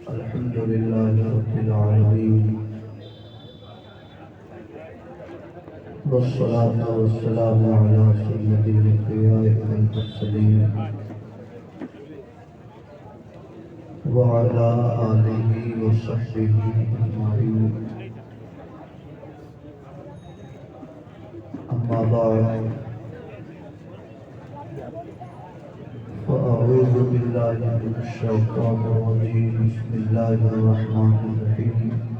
الحمد لله رب العالمين والصلاة والسلام على سيد الأنبياء والمرسلين وعلى آله وصحبه أجمعين أما بعد فأعوذ بالله من الشيطان الرجيم بسم الله الرحمن الرحيم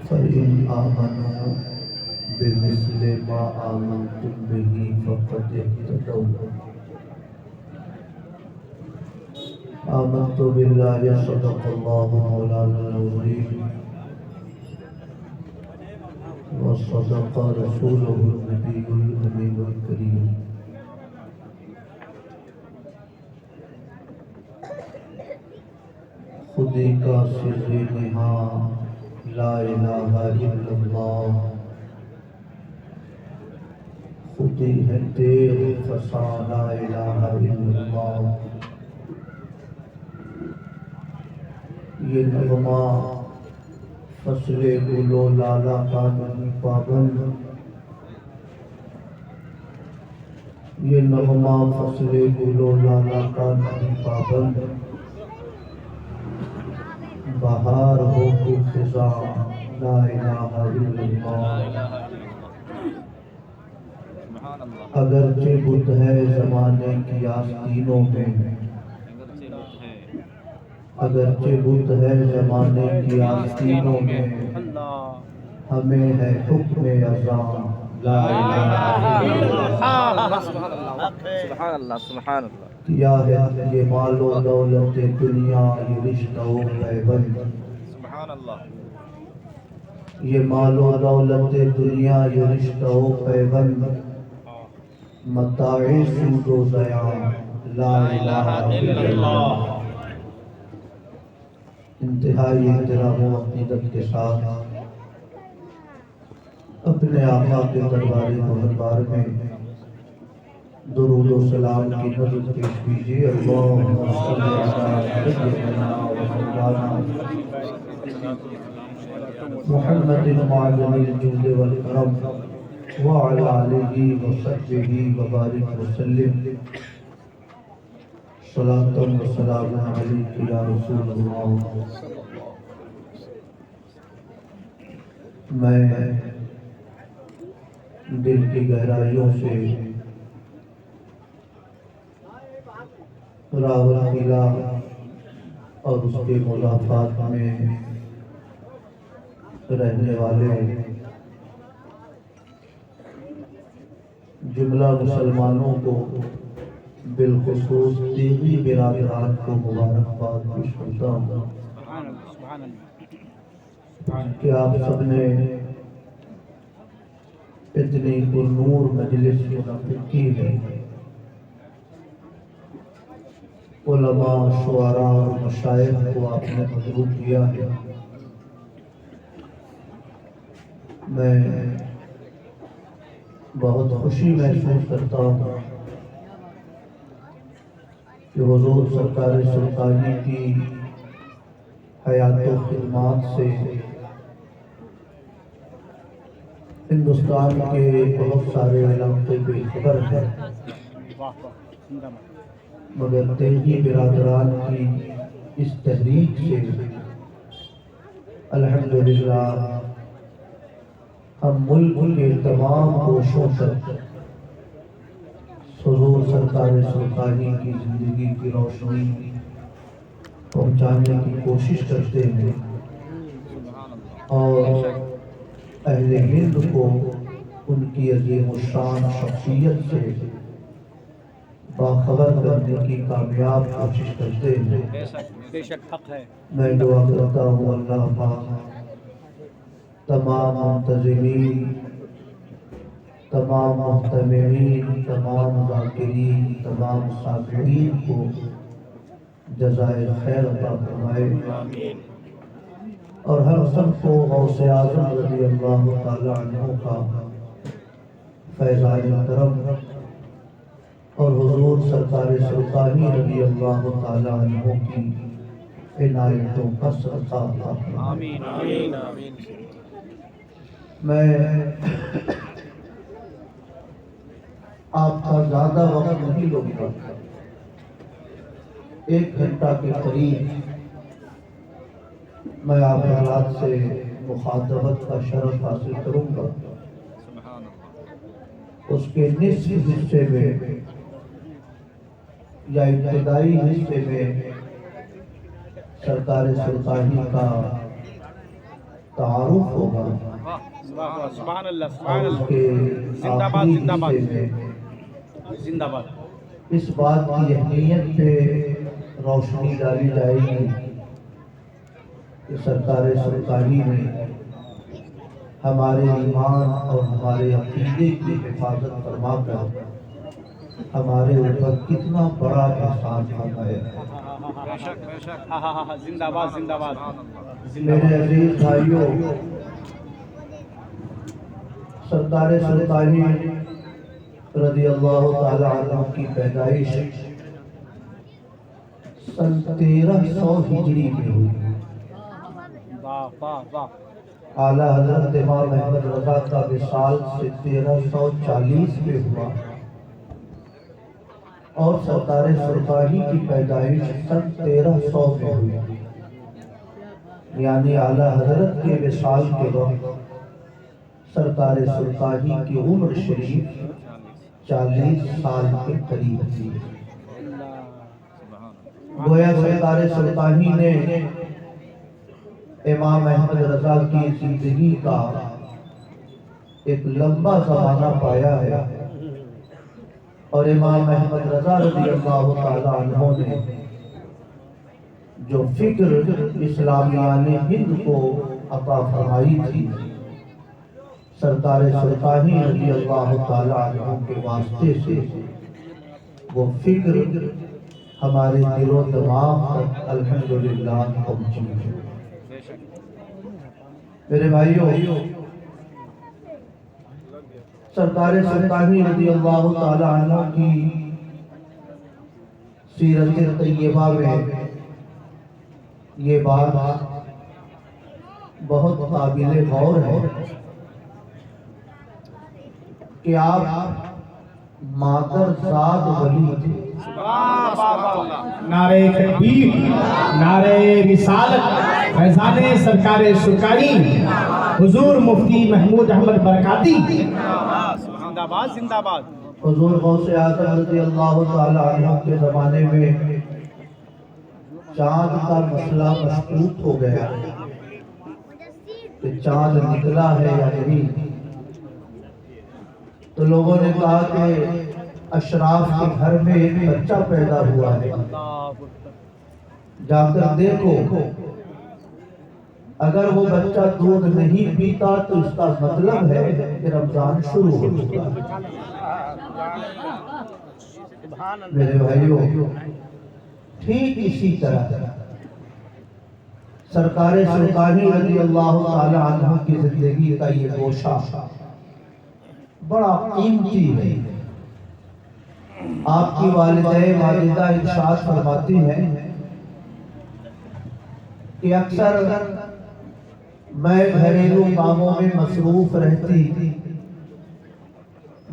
فإن آمنوا بمثل ما آمنتم به فقد اهتدوا آمنت بالله صدق الله مولانا العظيم وصدق رسوله النبي الأمين الكريم خودی کا سر نہاں لا الہ الا اللہ خودی ہے تیغ فسا لا الہ الا اللہ یہ نغمہ فصل گل و لالا کا نہیں پابند یہ نغمہ فصل گل و لالا کا نہیں پابند بہار ہو کی خزاں لا الہ الا اللہ اگرچہ بت ہے زمانے کی آستینوں میں اگرچہ بت ہے زمانے کی آستینوں میں ہمیں ہے حکم اذاں لا الہ الا اللہ سبحان اللہ کیا ہے یہ مال و دولت دنیا یہ رشتہ و پیوند یہ مال و دولت دنیا یہ رشتہ و پیوند متاع سود و ضیاع لا الہ الا اللہ انتہائی احترام و عقیدت کے ساتھ اپنے آقا کے دربار محترم میں درود و سلام کی نظر پیش کیجیے اللہم صلی علی سیدنا و مولانا محمد معدن الجود والکرم وعلی آلہ وصحبہ وبارک وسلم صلاۃ و سلام علیک یا رسول اللہ میں دل کی گہرائیوں سے راول قلعہ اور اس کے مضافات میں رہنے والے جملہ مسلمانوں کو بالخصوص دیگری برادران کو مبارکباد پیش کرتا ہوں کہ آپ سب نے اتنی پرنور مجلس منعقد کی ہے علماء شعراء اور مشائخ کو آپ نے مدعو کیا ہے میں بہت خوشی محسوس کرتا ہوں کہ حضور سرکار سلطانی کی حیات و خدمات سے ہندوستان کے بہت سارے علاقے بے خبر ہیں مگر تیغی برادران کی اس تحریک سے الحمدللہ ہم ملک کے تمام کوشوں تک حضور سرکار سلطانی کی زندگی کی روشنی پہنچانے کی کوشش کرتے ہیں اور اہل ہند کو ان کی عظیم الشان شخصیت سے باخبر کرنے کی کامیاب کوشش کرتے ہیں بے شک حق ہے میں دعا کرتا ہوں اللہ پاک تمام منتظمین، تمام محتمین، تمام ذاکرین، تمام سامعین کو جزائے خیر عطا فرمائے، اور ہم سب کو غوث اعظم رضی اللہ تعالی عنہ کا فیضان کرم اور حضور سرکار سلطانی رضی اللہ تعالی عنہ کی عنایتوں کا صدقہ عطا فرمائے۔ میں آپ کا زیادہ وقت نہیں لوں گا، 1 گھنٹہ کے قریب میں آپ حضرات سے مخاطبت کا شرف حاصل کروں گا۔ اس کے نصف حصے میں یا ابتدائی حصے میں سرکار سلطانی کا تعارف ہوگا، سبحان اللہ، اور اس کے آخری حصے میں زندہ باد اس بات کی اہمیت پہ روشنی ڈالی جائے گی کہ سرکار سلطانی نے ہمارے ایمان اور ہمارے عقیدے کی حفاظت فرما کر ہمارے اوپر کتنا بڑا احسان فرمایا۔ زندہ باد، زندہ باد۔ میرے عزیز بھائیوں، سرکار سلطانی رضی اللہ تعالی عنہ کی پیدائش سن 1300 ہجری میں ہوئی۔ اعلیٰ حضرت امام احمد رضا کا وصال سے 1340 میں ہوا، اور سرکار سلطانی کی پیدائش سن 1300 میں ہوئی، یعنی اعلیٰ حضرت کے وصال کے وقت سرکار سلطانی کی عمر شریف 40 سال کے قریب تھی۔ گویا سرکار سلطانی نے امام احمد رضا کی زندگی کا ایک لمبا زمانہ پایا ہے، اور امام احمد رضا رضی اللہ تعالی عنہ نے جو فکر اسلامیان ہند کو عطا فرمائی تھی، سرکار سلطانی رضی اللہ تعالی عنہ کے واسطے سے وہ فکر ہمارے دل و دماغ تک الحمدللہ پہنچی ہے۔ میرے بھائیوں، سرکار سلطانی رضی اللہ تعالی عنہ کی سیرت طیبہ میں یہ بات بہت قابل غور ہے کہ آپ مادر زاد ولی تھے۔ نعرہ تکبیر، نعرہ رسالت، فیضان سرکار سلطانی حضور مفتی محمود احمد برکاتی، زندہ باد، زندہ باد۔ حضور غوث اعظم رضی اللہ تعالی عنہ کے زمانے میں چاند کا مسئلہ مشکوک ہو گیا کہ چاند نکلا ہے یا نہیں، تو لوگوں نے کہا کہ اشراف کے گھر میں ایک بچہ پیدا ہوا ہے، جا کر دیکھو، اگر وہ بچہ دودھ نہیں پیتا تو اس کا مطلب ہے کہ رمضان شروع ہو چکا ہے۔ میرے بھائیوں، ٹھیک اسی طرح سرکار سلطانی رضی اللہ تعالی عنہ کی زندگی کا یہ گوشہ بڑا قیمتی ہے۔ آپ کی والدہ ماجدہ ارشاد فرماتی ہیں کہ اکثر میں گھریلو کاموں میں مصروف رہتی،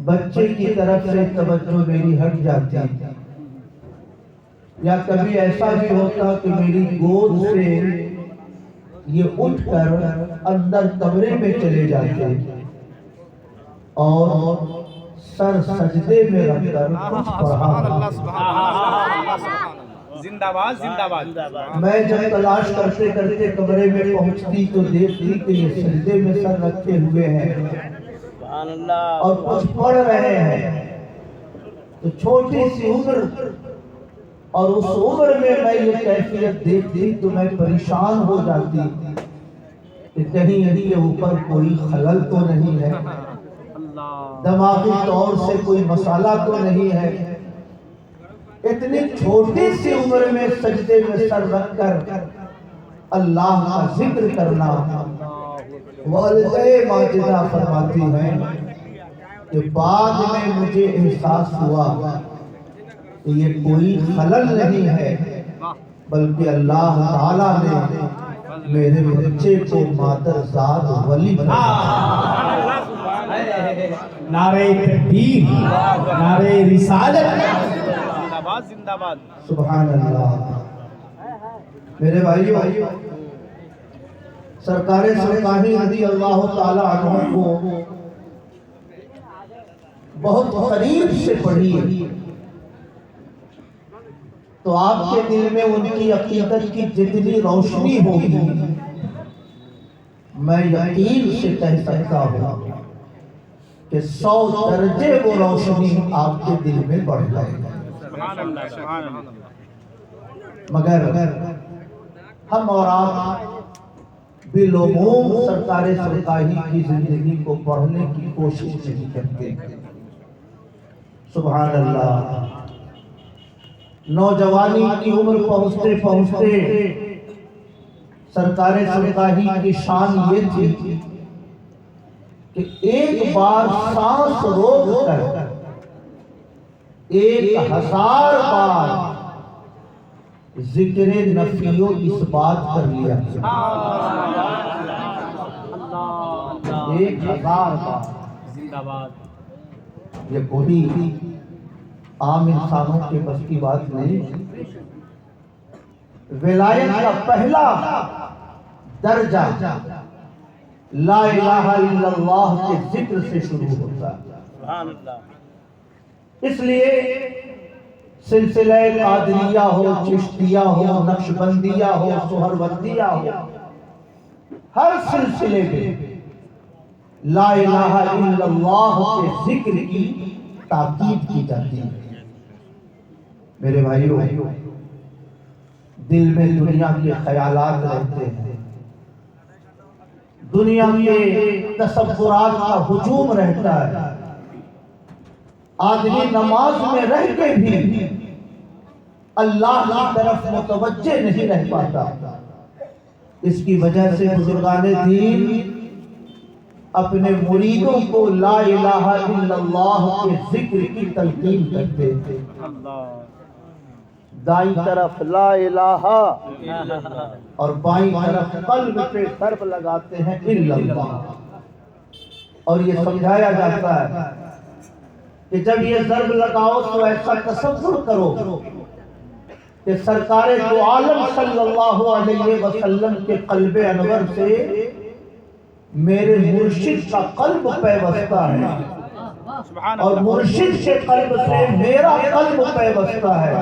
بچے کی طرف سے توجہ میری ہٹ جاتی، یا کبھی ایسا بھی ہوتا کہ میری گود سے یہ اٹھ کر اندر کمرے میں چلے جاتے اور سر سجدے میں رکھ کر کچھ پڑھا۔ زندہ باد، زندہ باد۔ میں جب تلاش کرتے کرتے کمرے میں پہنچتی تو دیکھتی کہ یہ سجدے میں سر رکھے ہوئے ہیں اور کچھ پڑھ رہے ہیں، تو چھوٹی سی عمر اور اس عمر میں میں یہ کیفیت دیکھتی تو میں پریشان ہو جاتی کہ کہیں ان کے اوپر کوئی خلل تو نہیں ہے، اللہ دماغی طور سے کوئی مسئلہ تو نہیں ہے۔ اتنی چھوٹی سی عمر میں سجدے میں سر رکھ کر اللہ کا ذکر کرنا، والدہ ماجدہ فرماتی ہیں کہ بعد میں مجھے احساس ہوا کہ یہ کوئی خلل نہیں ہے، بلکہ اللہ تعالیٰ نے میرے بچے کو مادرزاد ولی بنایا۔ نعرہ تکبیر، نعرہ رسالت۔ زندہ باد زندہ باد سبحان اللہ۔ میرے بھائیو، سرکار سرکاری رضی اللہ تعالی عنہ کو بہت قریب سے پڑھی تو آپ کے دل میں ان کی عقیدت کی جتنی روشنی ہوگی میں یقین سے کہہ سکتا ہوں کہ 100 درجے وہ روشنی آپ کے دل میں بڑھ جائے گی۔ سبحان اللہ سبحان اللہ۔ مگر ہم اور آپ بالعموم سرکار سرکاری کی زندگی کو پڑھنے کی کوشش نہیں کرتے۔ سبحان اللہ۔ نوجوانی کی عمر پہنچتے پہنچتے سرکار سرکاری کی شان یہ تھی کہ ایک بار سانس روک کر 1000 بار ذکر نفی و اثبات کر لیا۔ 1000 بار۔ زندہ باد۔ یہ کوئی عام انسانوں کے بس کی بات نہیں۔ ولایت کا پہلا درجہ لا الہ الا اللہ کے ذکر سے شروع ہوتا ہے۔ سبحان اللہ۔ اس لیے سلسلہ قادریہ ہو، چشتیہ ہو، نقشبندیہ ہو، سہروردیہ ہو، ہر سلسلے میں لا الہ الا اللہ کے ذکر کی تاکید کی جاتی ہے۔ میرے بھائیو، دل میں دنیا کے خیالات رہتے ہیں، دنیا کے تصورات کا ہجوم رہتا ہے، آدمی نماز میں رہ کے بھی اللہ کی طرف متوجہ نہیں رہ پاتا۔ اس کی وجہ سے بزرگان دین اپنے مریدوں کو لا الہ الا اللہ کے ذکر کی تلقین کرتے تھے۔ دائیں طرف لا الہ اور بائیں طرف قلب پہ ضرب لگاتے ہیں الا اللہ، اور یہ سمجھایا جاتا ہے کہ جب یہ ضرب لگاؤ تو ایسا تصور کرو کہ سرکار دو عالم صلی اللہ علیہ وسلم کے قلب انور سے میرے مرشد کا قلب پیوستہ ہے، سبحان اور اللہ۔ مرشد کے قلب سے میرا قلب پیوستہ ہے۔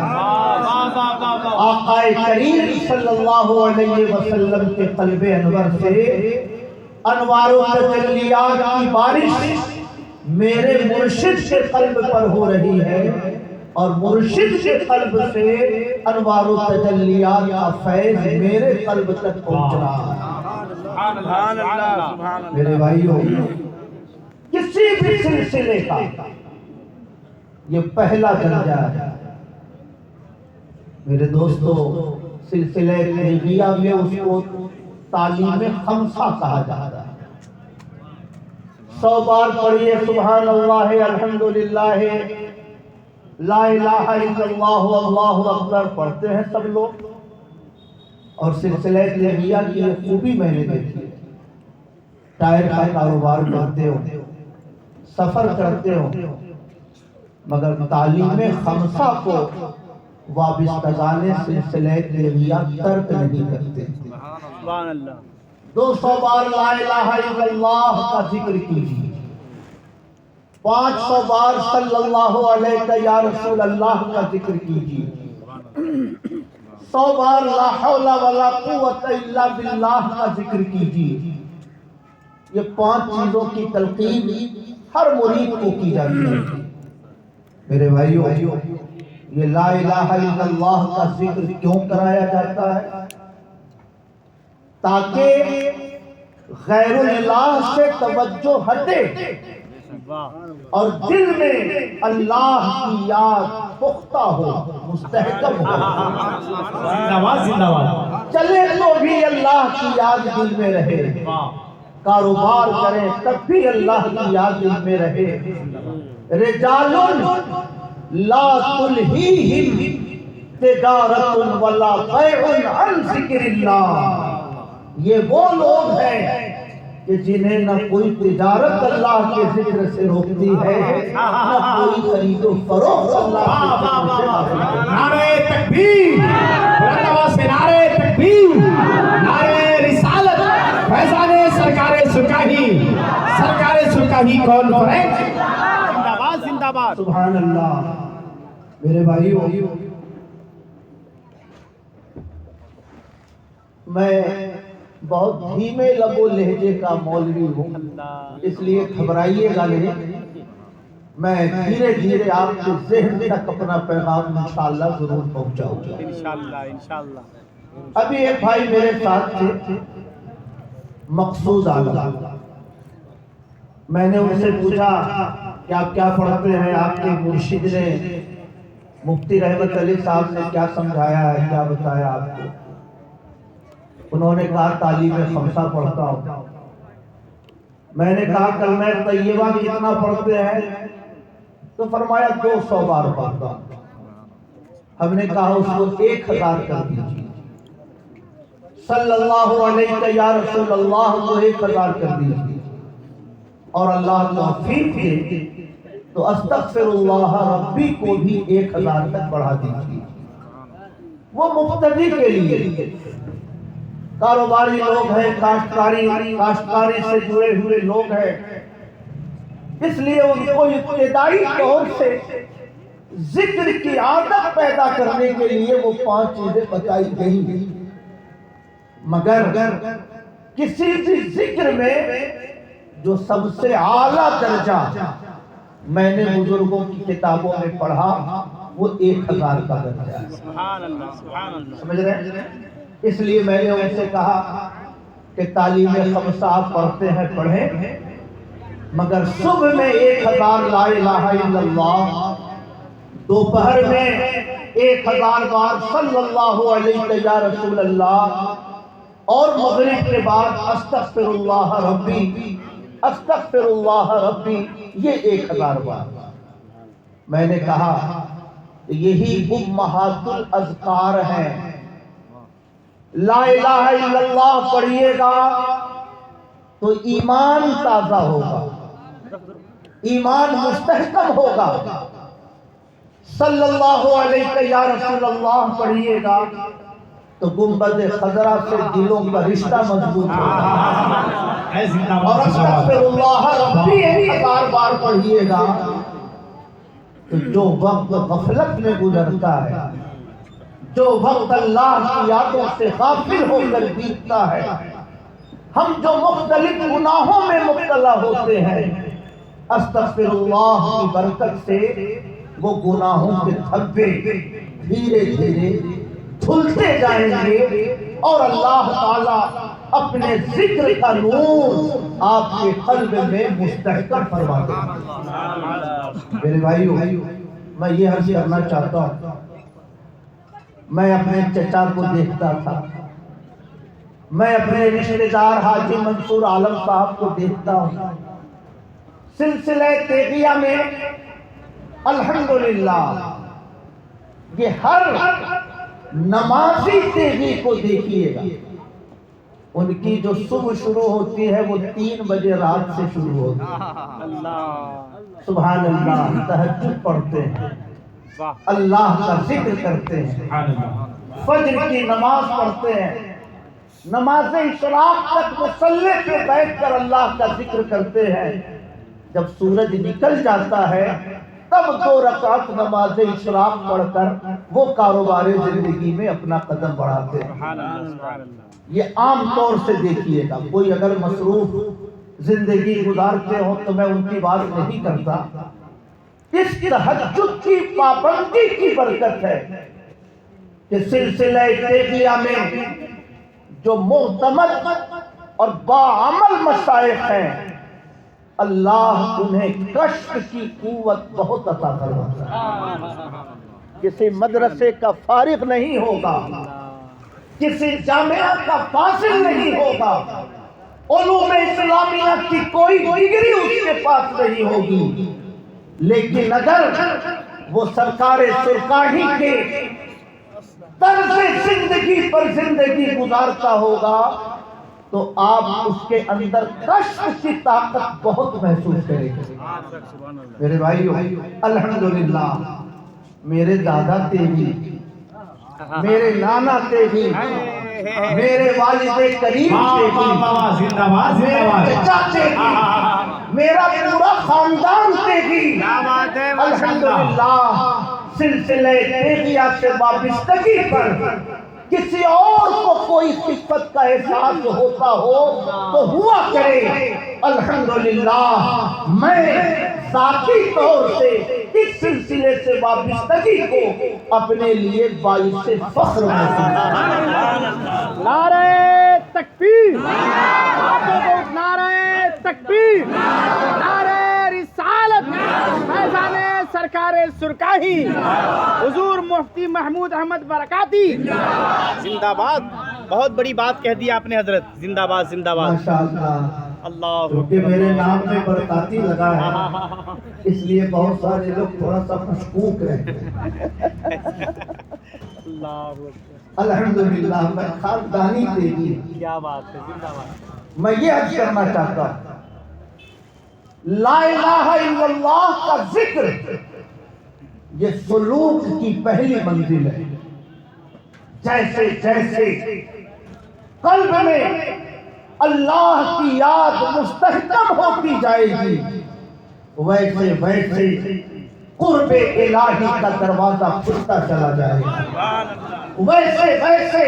آقا کریم صلی اللہ علیہ وسلم کے قلب انور سے انوار و تجلیات کی بارش میرے مرشد کے قلب پر ہو رہی ہے، اور مرشد کے قلب سے انوار و تجلیات کا فیض میرے قلب تک پہنچ رہا ہے۔ سبحان اللہ۔ میرے بھائیو، کسی بھی سلسلے کا یہ پہلا درجہ ہے۔ میرے دوستو، سلسلہ تربیہ میں اس کو تعلیم خمسہ کہا جاتا ہے۔ 100 بار پڑھیے سبحان اللہ، الحمدللہ، لا الہ الا اللہ، اللہ اکبر پڑھتے ہیں سب لوگ، اور سلسلہ تربیہ کی یہ خوبی میں نے دیکھی۔ ٹائر کا کاروبار کرتے ہو، سفر کرتے ہو، مگر تعلیم خمسہ کو وابستگان سلسلہ تربیہ ترک نہیں کرتے۔ سبحان اللہ۔ 200 بار لا الہ الا اللہ کا ذکر کیجیے، 500 بار صلی اللہ علیہ یا رسول اللہ کا ذکر کیجیے، 100 بار لا حول ولا قوت الا باللہ کا ذکر کیجیے۔ یہ 5 چیزوں کی تلقین ہر مرید کو کی جاتی ہے۔ میرے بھائیو، یہ لا الہ الا اللہ کا ذکر کیوں کرایا جاتا ہے؟ تاکہ غیر اللہ سے توجہ ہٹے اور دل میں اللہ کی یاد پختہ ہو، مستحکم ہو، زندہ باد چلے تو بھی اللہ کی یاد دل میں رہے، کاروبار کریں تب بھی اللہ کی یاد دل میں رہے۔ رجال لا تلہیہم تجارت ولا بیع عن ذکر اللہ، یہ وہ لوگ ہیں کہ جنہیں نہ کوئی تجارت اللہ کے ذکر سے روکتی ہے، نہ کوئی خرید و فروخت اللہ کے ذکر سے روکتی ہے۔ نعرہ تکبیر، بلند آواز سے نعرہ تکبیر، نعرہ رسالت، فیضان سرکار سرکاہی کانفرنس۔ زندہ باد زندہ باد۔ سبحان اللہ۔ میرے بھائیو، میں بہت دھیمے لب و لہجے کا مولوی ہوں، اس لیے گھبرائیے گا نہیں، میں دھیرے دھیرے آپ کے ذہن تک اپنا پیغام انشاءاللہ ضرور پہنچاؤں گا۔ انشاءاللہ انشاءاللہ۔ ابھی ایک بھائی میرے ساتھ تھے، مقصود عالم، میں نے ان سے پوچھا کہ آپ کیا پڑھتے ہیں، آپ کے مرشد نے مفتی رحمت علی صاحب نے کیا سمجھایا ہے، کیا بتایا آپ کو؟ انہوں نے کہا تعلیم خمسہ پڑھتا ہوں۔ میں نے کہا کلمہ طیبہ کتنا پڑھتے ہیں؟ تو فرمایا 200 بار پڑھتا ہوں۔ ہم نے کہا اس کو 1000 کر دیجیے، صلی اللہ علیہ یا رسول اللہ کو 1000 کر دیجیے، اور اللہ توفیق دے تو استغفر اللہ ربی کو بھی 1000 تک بڑھا دیجیے۔ وہ مبتدی کے لیے، کاروباری لوگ ہیں، کاشتکاری سے جڑے ہوئے لوگ ہیں، اس لیے ان کو ابتدائی طور سے ذکر کی عادت پیدا کرنے کے لیے وہ 5 چیزیں بتائی گئی، مگر کسی بھی ذکر میں جو سب سے اعلیٰ درجہ میں نے بزرگوں کی کتابوں میں پڑھا وہ 1000 کا درجہ ہے۔ سبحان اللہ سبحان اللہ۔ سمجھ رہے ہیں؟ اس لیے میں نے ان سے کہا کہ تعلیم خمسہ آپ پڑھتے ہیں پڑھیں، مگر صبح میں 1000 لا الہ الا اللہ، دوپہر میں 1000 بار صلی اللہ علیہ یا رسول اللہ، اور مغرب کے بعد استغفر اللہ ربی استغفر اللہ ربی، یہ 1000 بار۔ میں نے کہا یہی امہات الاذکار ہیں۔ لا الہ الا اللہ پڑھیے گا تو ایمان تازہ ہوگا، ایمان مستحکم ہوگا۔ صلی اللہ علیہ یا رسول اللہ پڑھیے گا تو گنبد خضرا سے دلوں کا رشتہ مضبوط ہوگا، اور استغفر اللہ ربی 1000 بار پڑھیے گا تو جو وقت غفلت میں گزرتا ہے، جو وقت اللہ کی یادوں سے غافل ہو کر بیتتا ہے، ہم جو مختلف گناہوں میں مبتلا ہوتے ہیں، استغفر اللہ کی برکت سے وہ گناہوں کے دھبے دھیرے دھیرے دھلتے جائیں گے، اور اللہ تعالیٰ اپنے ذکر کا نور آپ کے قلب میں مستحکم فرما دے گا۔ میرے بھائیو، میں یہ عرض کرنا چاہتا ہوں، میں اپنے چچا کو دیکھتا تھا، میں اپنے رشتہ دار حاجی منصور عالم صاحب کو دیکھتا ہوں، سلسلہ تیغیہ میں الحمدللہ یہ ہر نمازی تیغی کو دیکھیے گا، ان کی جو صبح شروع ہوتی ہے وہ 3 بجے رات سے شروع ہوتی ہے۔ اللہ سبحان اللہ، تہجد پڑھتے ہیں، اللہ کا ذکر کرتے ہیں، فجر کی نماز پڑھتے ہیں، نماز اشراق تک مصلی پہ بیٹھ کر اللہ کا ذکر کرتے ہیں۔ جب سورج نکل جاتا ہے تب 2 رکعت نماز اشراق پڑھ کر وہ کاروبار زندگی میں اپنا قدم بڑھاتے ہیں۔ سبحان اللہ سبحان اللہ۔ یہ عام طور سے دیکھیے گا، کوئی اگر مصروف زندگی گزارتے ہو تو میں ان کی بات نہیں کرتا، اس تہجد کی پابندی کی برکت ہے کہ سلسلہ تیغیہ میں جو معتمد اور باعمل مشائخ ہیں، اللہ انہیں کشف کی قوت بہت عطا فرماتا ہے۔ کسی مدرسے کا فارغ نہیں ہوگا، کسی جامعہ کا فاصل نہیں ہوگا، علوم اسلامیہ کی کوئی ڈگری اس کے پاس نہیں ہوگی، لیکن اگر وہ سرکار سرکاہی کے طرز زندگی پر زندگی گزارتا ہوگا تو آپ اس کے اندر کشف کی طاقت بہت محسوس کریں گے۔ میرے بھائیو، الحمدللہ میرے دادا تھے بھی، میرے نانا تھے بھی، میرے والد کریم تھے بھی، زندہ باد زندہ باد، میرے چاچے بھی، میرا پورا خاندان تھے بھی، الحمدللہ سلسلہ تیغیہ سے وابستگی پر کسی اور کو کوئی خفت کا احساس ہوتا ہو تو ہوا کرے۔ الحمدللہ میں ذاتی طور سے اس سلسلے سے وابستگی کو اپنے لیے باعث فخر محسوس کرتا ہوں۔ نعرہ تکبیر، نعرہ تکبیر، نعرہ رسالت، فیضان سرکار سرکاہی حضور مفتی محمود احمد برکاتی زندہ باد۔ بہت بڑی بات کہہ دی آپ نے حضرت، زندہ باد زندہ باد۔ ماشاءاللہ، اللہ کیونکہ میرے نام میں برکاتی لگا ہے اس لیے بہت سارے لوگ تھوڑا سا مشکوک رہتے ہیں۔ الحمدللہ میں خاندانی تیزی، کیا بات ہے، زندہ باد۔ میں یہ عرض کرنا چاہتا ہوں، لا الہ الا اللہ کا ذکر یہ سلوک کی پہلی منزل ہے۔ جیسے جیسے قلب میں اللہ کی یاد مستحکم ہوتی جائے گی، ویسے ویسے قرب الہی کا دروازہ کھلتا چلا جائے گا، ویسے ویسے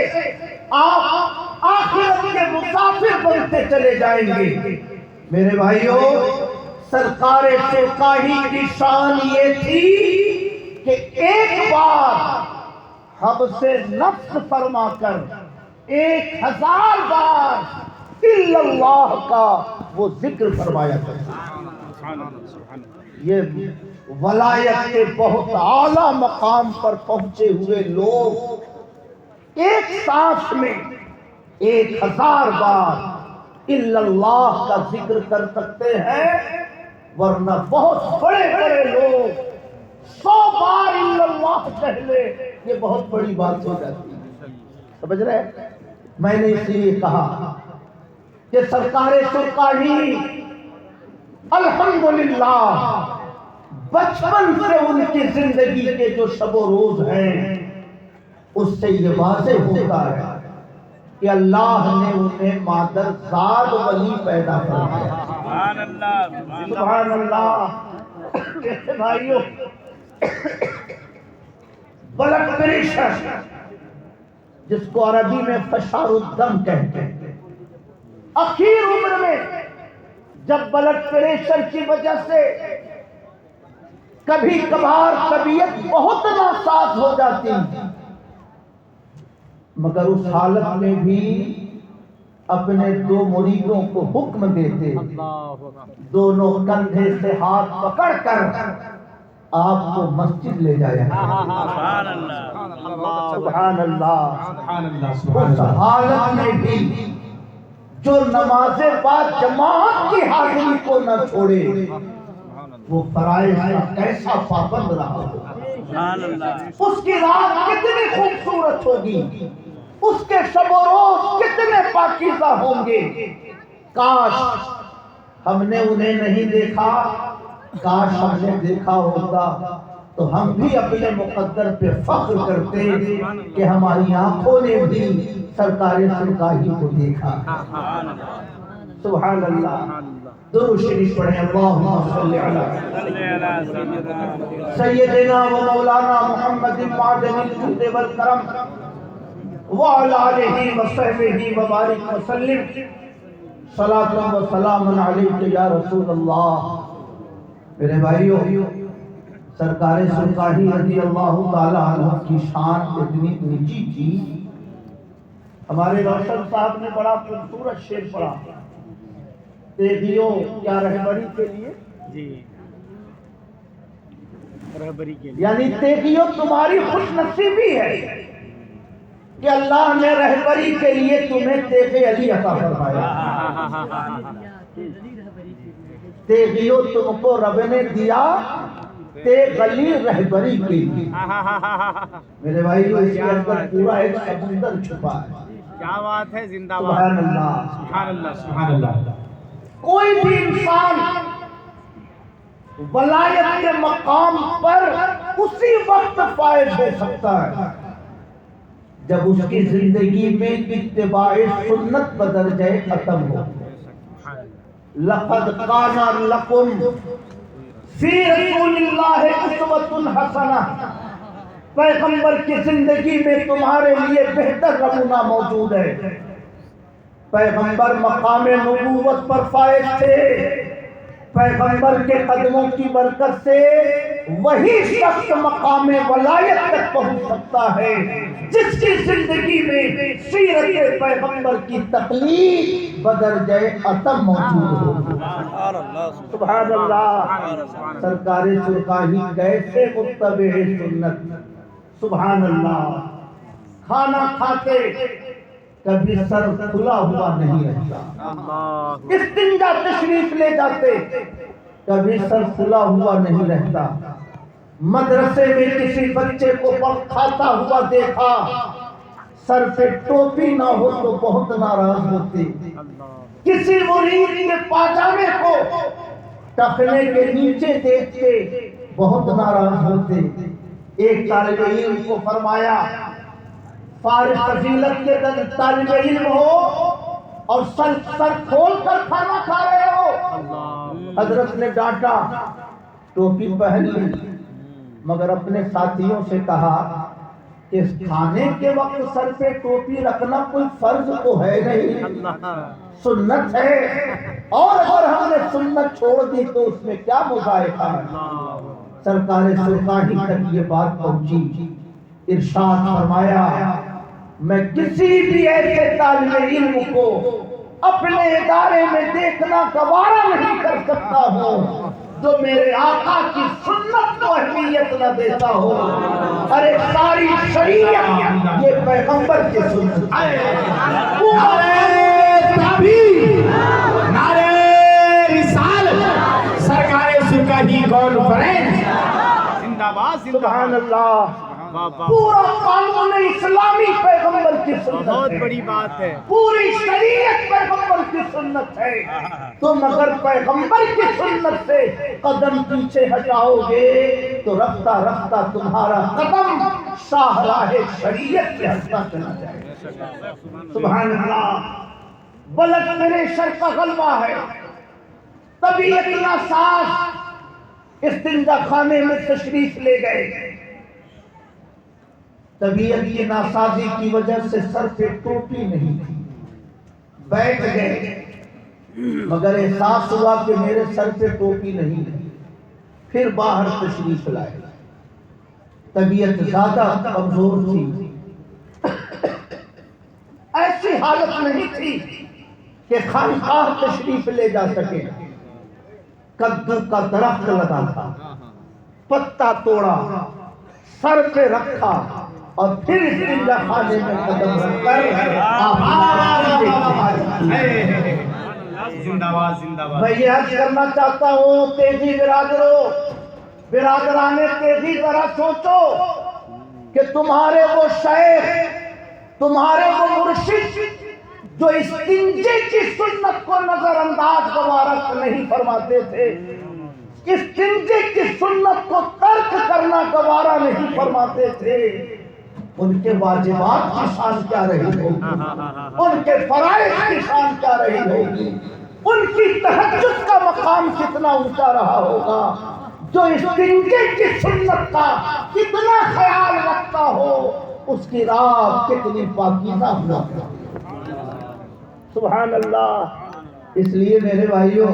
آپ آخرت کے مسافر بنتے چلے جائیں گے۔ میرے بھائیو، سرکار سرکاہی کی شان یہ تھی کہ ایک بار ہم سے نفس فرما کر 1000 بار الا اللہ کا وہ ذکر فرمایا کرتے۔ یہ ولایت کے بہت اعلیٰ مقام پر پہنچے ہوئے لوگ ایک سانس میں 1000 بار الا اللہ کا ذکر کر سکتے ہیں، ورنہ بہت بڑے بڑے لوگ 100 بار الا اللہ کہہ لے، یہ بہت بڑی بات ہو جاتی ہے۔ سمجھ رہے ہیں؟ میں نے اس لیے کہا کہ سرکار سرکاہی الحمدللہ بچپن سے ان کی زندگی کے جو شب و روز ہیں اس سے یہ واضح ہوتا ہے کہ اللہ نے انہیں مادر زاد ولی پیدا فرمایا۔ سبحان اللہ، سبحان اللہ۔ کہتے بھائیو، بلڈ پریشر جس کو عربی میں فشار الدم کہتے ہیں، اخیر عمر میں جب بلڈ پریشر کی وجہ سے کبھی کبھار طبیعت بہت ناساز ہو جاتی، مگر اس حالت میں بھی اپنے 2 مریدوں کو حکم دیتے، دونوں کندھے سے ہاتھ پکڑ کر آپ کو مسجد لے جایا۔ سبحان اللہ، سبحان اللہ۔ سبحان اللہ، اس سبحان اللہ۔ حالت میں بھی جو نماز با جماعت کی حاضری کو نہ چھوڑے، وہ فرائض کا کیسا پابند رہا ہوگا، سبحان اللہ۔ اس کی رات کتنی خوبصورت ہوگی، اس کے شب و روز کتنے پاکیزہ ہوں گے۔ کاش ہم نے انہیں نہیں دیکھا، کاش ہم نے دیکھا ہوتا تو ہم بھی اپنے مقدر پہ فخر کرتے کہ ہماری آنکھوں نے بھی سرکار سرکاہی کو دیکھا۔ سبحان اللہ۔ درود شریف پڑھیں، اللہم صلی علی سیدنا و مولانا محمد معدن الجود والکرم وعلی آلہ وصحبہ وبارک وسلم، صلاۃ و سلام علیک یا رسول اللہ۔ میرے بھائیو، سرکار سرکاہی رضی اللہ تعالی عنہ کی شان اتنی اونچی تھی، ہمارے روشن صاحب نے بڑا خوبصورت شعر پڑھا، تیغیوں کیا رہبری کے لیے، جی رہبری کے لیے، یعنی تیغیوں تمہاری خوش نصیبی ہے کہ اللہ نے رہبری کے لیے تمہیں تیغ علی عطا فرمایا۔ تیغیوں تم کو رب نے دیا تیغ علی رہبری کے لیے۔ میرے بھائیو اس کے اندر پورا ایک سمندر چھپا ہے۔ کیا بات ہے، زندہ سبحان باد، اللہ۔ سبحان اللہ، سبحان اللہ۔ کوئی بھی انسان ولایت کے مقام پر اسی وقت فائز ہو سکتا ہے جب اس کی زندگی میں اتباع سنت بدرجہ ختم ہو۔ لقد کان لکم فی رسول اللہ اسوۃ حسنہ، پیغمبر کی زندگی میں تمہارے لیے بہتر نمونہ موجود ہے۔ پیغمبر مقام نبوت پر فائز تھے، پیغمبر کے قدموں کی برکت سے وہی شخص مقام ولایت تک پہنچ سکتا ہے جس کی زندگی میں سیرت پیغمبر کی تقلید بدرجہ اتم موجود ہو۔ سبحان اللہ۔ سرکار سرکاہی کیسے متبع سنت، سبحان اللہ۔ کھانا کھاتے کبھی سر کھلا ہوا نہیں رہتا، استنجا تشریف لے جاتے کبھی سر کھلا ہوا نہیں رہتا۔ مدرسے میں کسی بچے کو کھاتا ہوا دیکھا، سر پہ ٹوپی نہ ہو تو بہت ناراض ہوتے۔ کسی مرید کے پاجامے کو ٹخنے کے نیچے دیکھتے بہت ناراض ہوتے۔ ایک طالب علم کو فرمایا، فارغ فضیلت کے طالب علم ہو اور سر کھول کر کھانا کھا رہے ہو۔ حضرت نے ڈانٹا، ٹوپی پہن لی، مگر اپنے ساتھیوں سے کہا کہ کھانے کے وقت سر پہ ٹوپی رکھنا کوئی فرض تو ہے نہیں، سنت ہے، اور اگر ہم نے سنت چھوڑ دی تو اس میں کیا مذائقہ ہے۔ سرکار سرکاہی تک یہ بات پہنچی، ارشاد فرمایا، میں کسی بھی ایسے طالب علم کو اپنے ادارے میں دیکھنا گوارا نہیں کر سکتا ہوں جو میرے آقا کی سنت کو اہمیت نہ دیتا ہو۔ ارے ساری شریعت یہ پیغمبر کی سنت ہے۔ نعرہ تکبیر، نعرہ رسالت، سرکار سرکاہی کانفرنس، زندہ باد، زندہ سبحان باد، اللہ۔ واہ واہ، پورا قانون اسلامی پیغمبر کی سنت بہت ہے، بڑی بات ہے۔ پوری شریعت پیغمبر کی سنت ہے۔ تم اگر پیغمبر کی سنت سے قدم پیچھے ہٹاؤ گے تو رفتہ رفتہ تمہارا قدم شاہراہ شریعت سے ہٹتا چلا جائے گا۔ سبحان اللہ۔ بلد میرے شر کا غلبہ ہے، طبیعت ناساز استنجا خانے میں تشریف لے گئے، طبیعت کی ناسازی کی وجہ سے سر پہ ٹوپی نہیں تھی، بیٹھ گئے، مگر احساس ہوا کہ میرے سر پہ ٹوپی نہیں ہے، پھر باہر تشریف لائے، طبیعت زیادہ کمزور تھی، ایسی حالت نہیں تھی کہ خانقاہ تشریف لے جا سکے، کدو کا درخت لگا تھا، پتا توڑا، سر پہ رکھا اور پھر استنجا خانے میں قدم رکھ کر زندہ باد، زندہ باد۔ میں یہ عرض کرنا چاہتا ہوں، تیزی برادرو، برادران تیزی، ذرا سوچو کہ تمہارے وہ شیخ، تمہارے وہ مرشد جو استنجے کی سنت کو نظر انداز گوارا نہیں فرماتے تھے، استنجے کی سنت کو ترک کرنا گوارا نہیں فرماتے تھے، ان کے واجبات کی شان کیا رہی ہوگی، ان کے فرائض کی شان کیا رہی ہوگی، ان کی تہجد کا مقام کتنا اونچا رہا ہوگا، جو استنجے کی سنت کا کتنا خیال رکھتا ہو، اس کی رات کتنی پاکیزہ ہوا۔ سبحان اللہ۔ اس لیے میرے بھائیوں،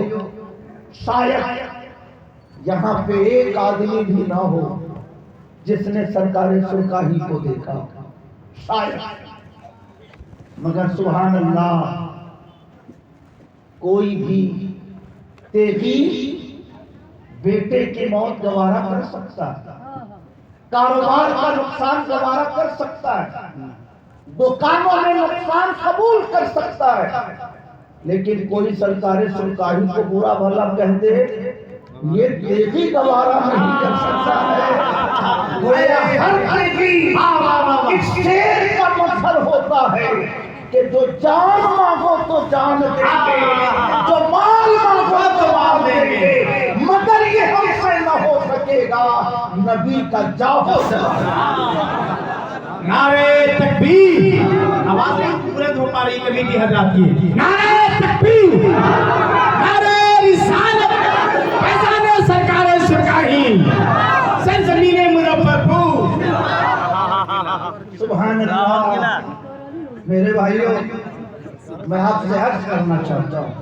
شاید یہاں پہ ایک آدمی بھی نہ ہو جس نے سرکار سرکاہی کو دیکھا، شاید مگر سبحان اللہ کوئی بھی تیغی بیٹے کی موت گوارا کر سکتا ہے، کاروبار کا نقصان گوارا کر سکتا ہے، دکانوں میں نقصان قبول کر سکتا ہے، لیکن کوئی سرکار سرکاری کو برا بھلا کہہ دے یہ تیغی گوارا نہیں کر سکتا ہے۔ گویا ہر تیغی اس شیر کا مظہر ہوتا ہے کہ جو جان مانگو تو جان دیں گے، جو مال مانگو تو مال دیں گے، مگر یہ ہم سے نہ ہو سکے گا نبی کا جاؤ نعرے تکبیر، آوازیں بلند ہو پا رہی کمیٹی حضرات کی، نعرے تکبیر، نعرے رسالت، فیضان سرکار سرکاری، سرزمین مظفرپور۔ سبحان اللہ۔ میرے بھائیوں، میں آپ سے عرض کرنا چاہتا ہوں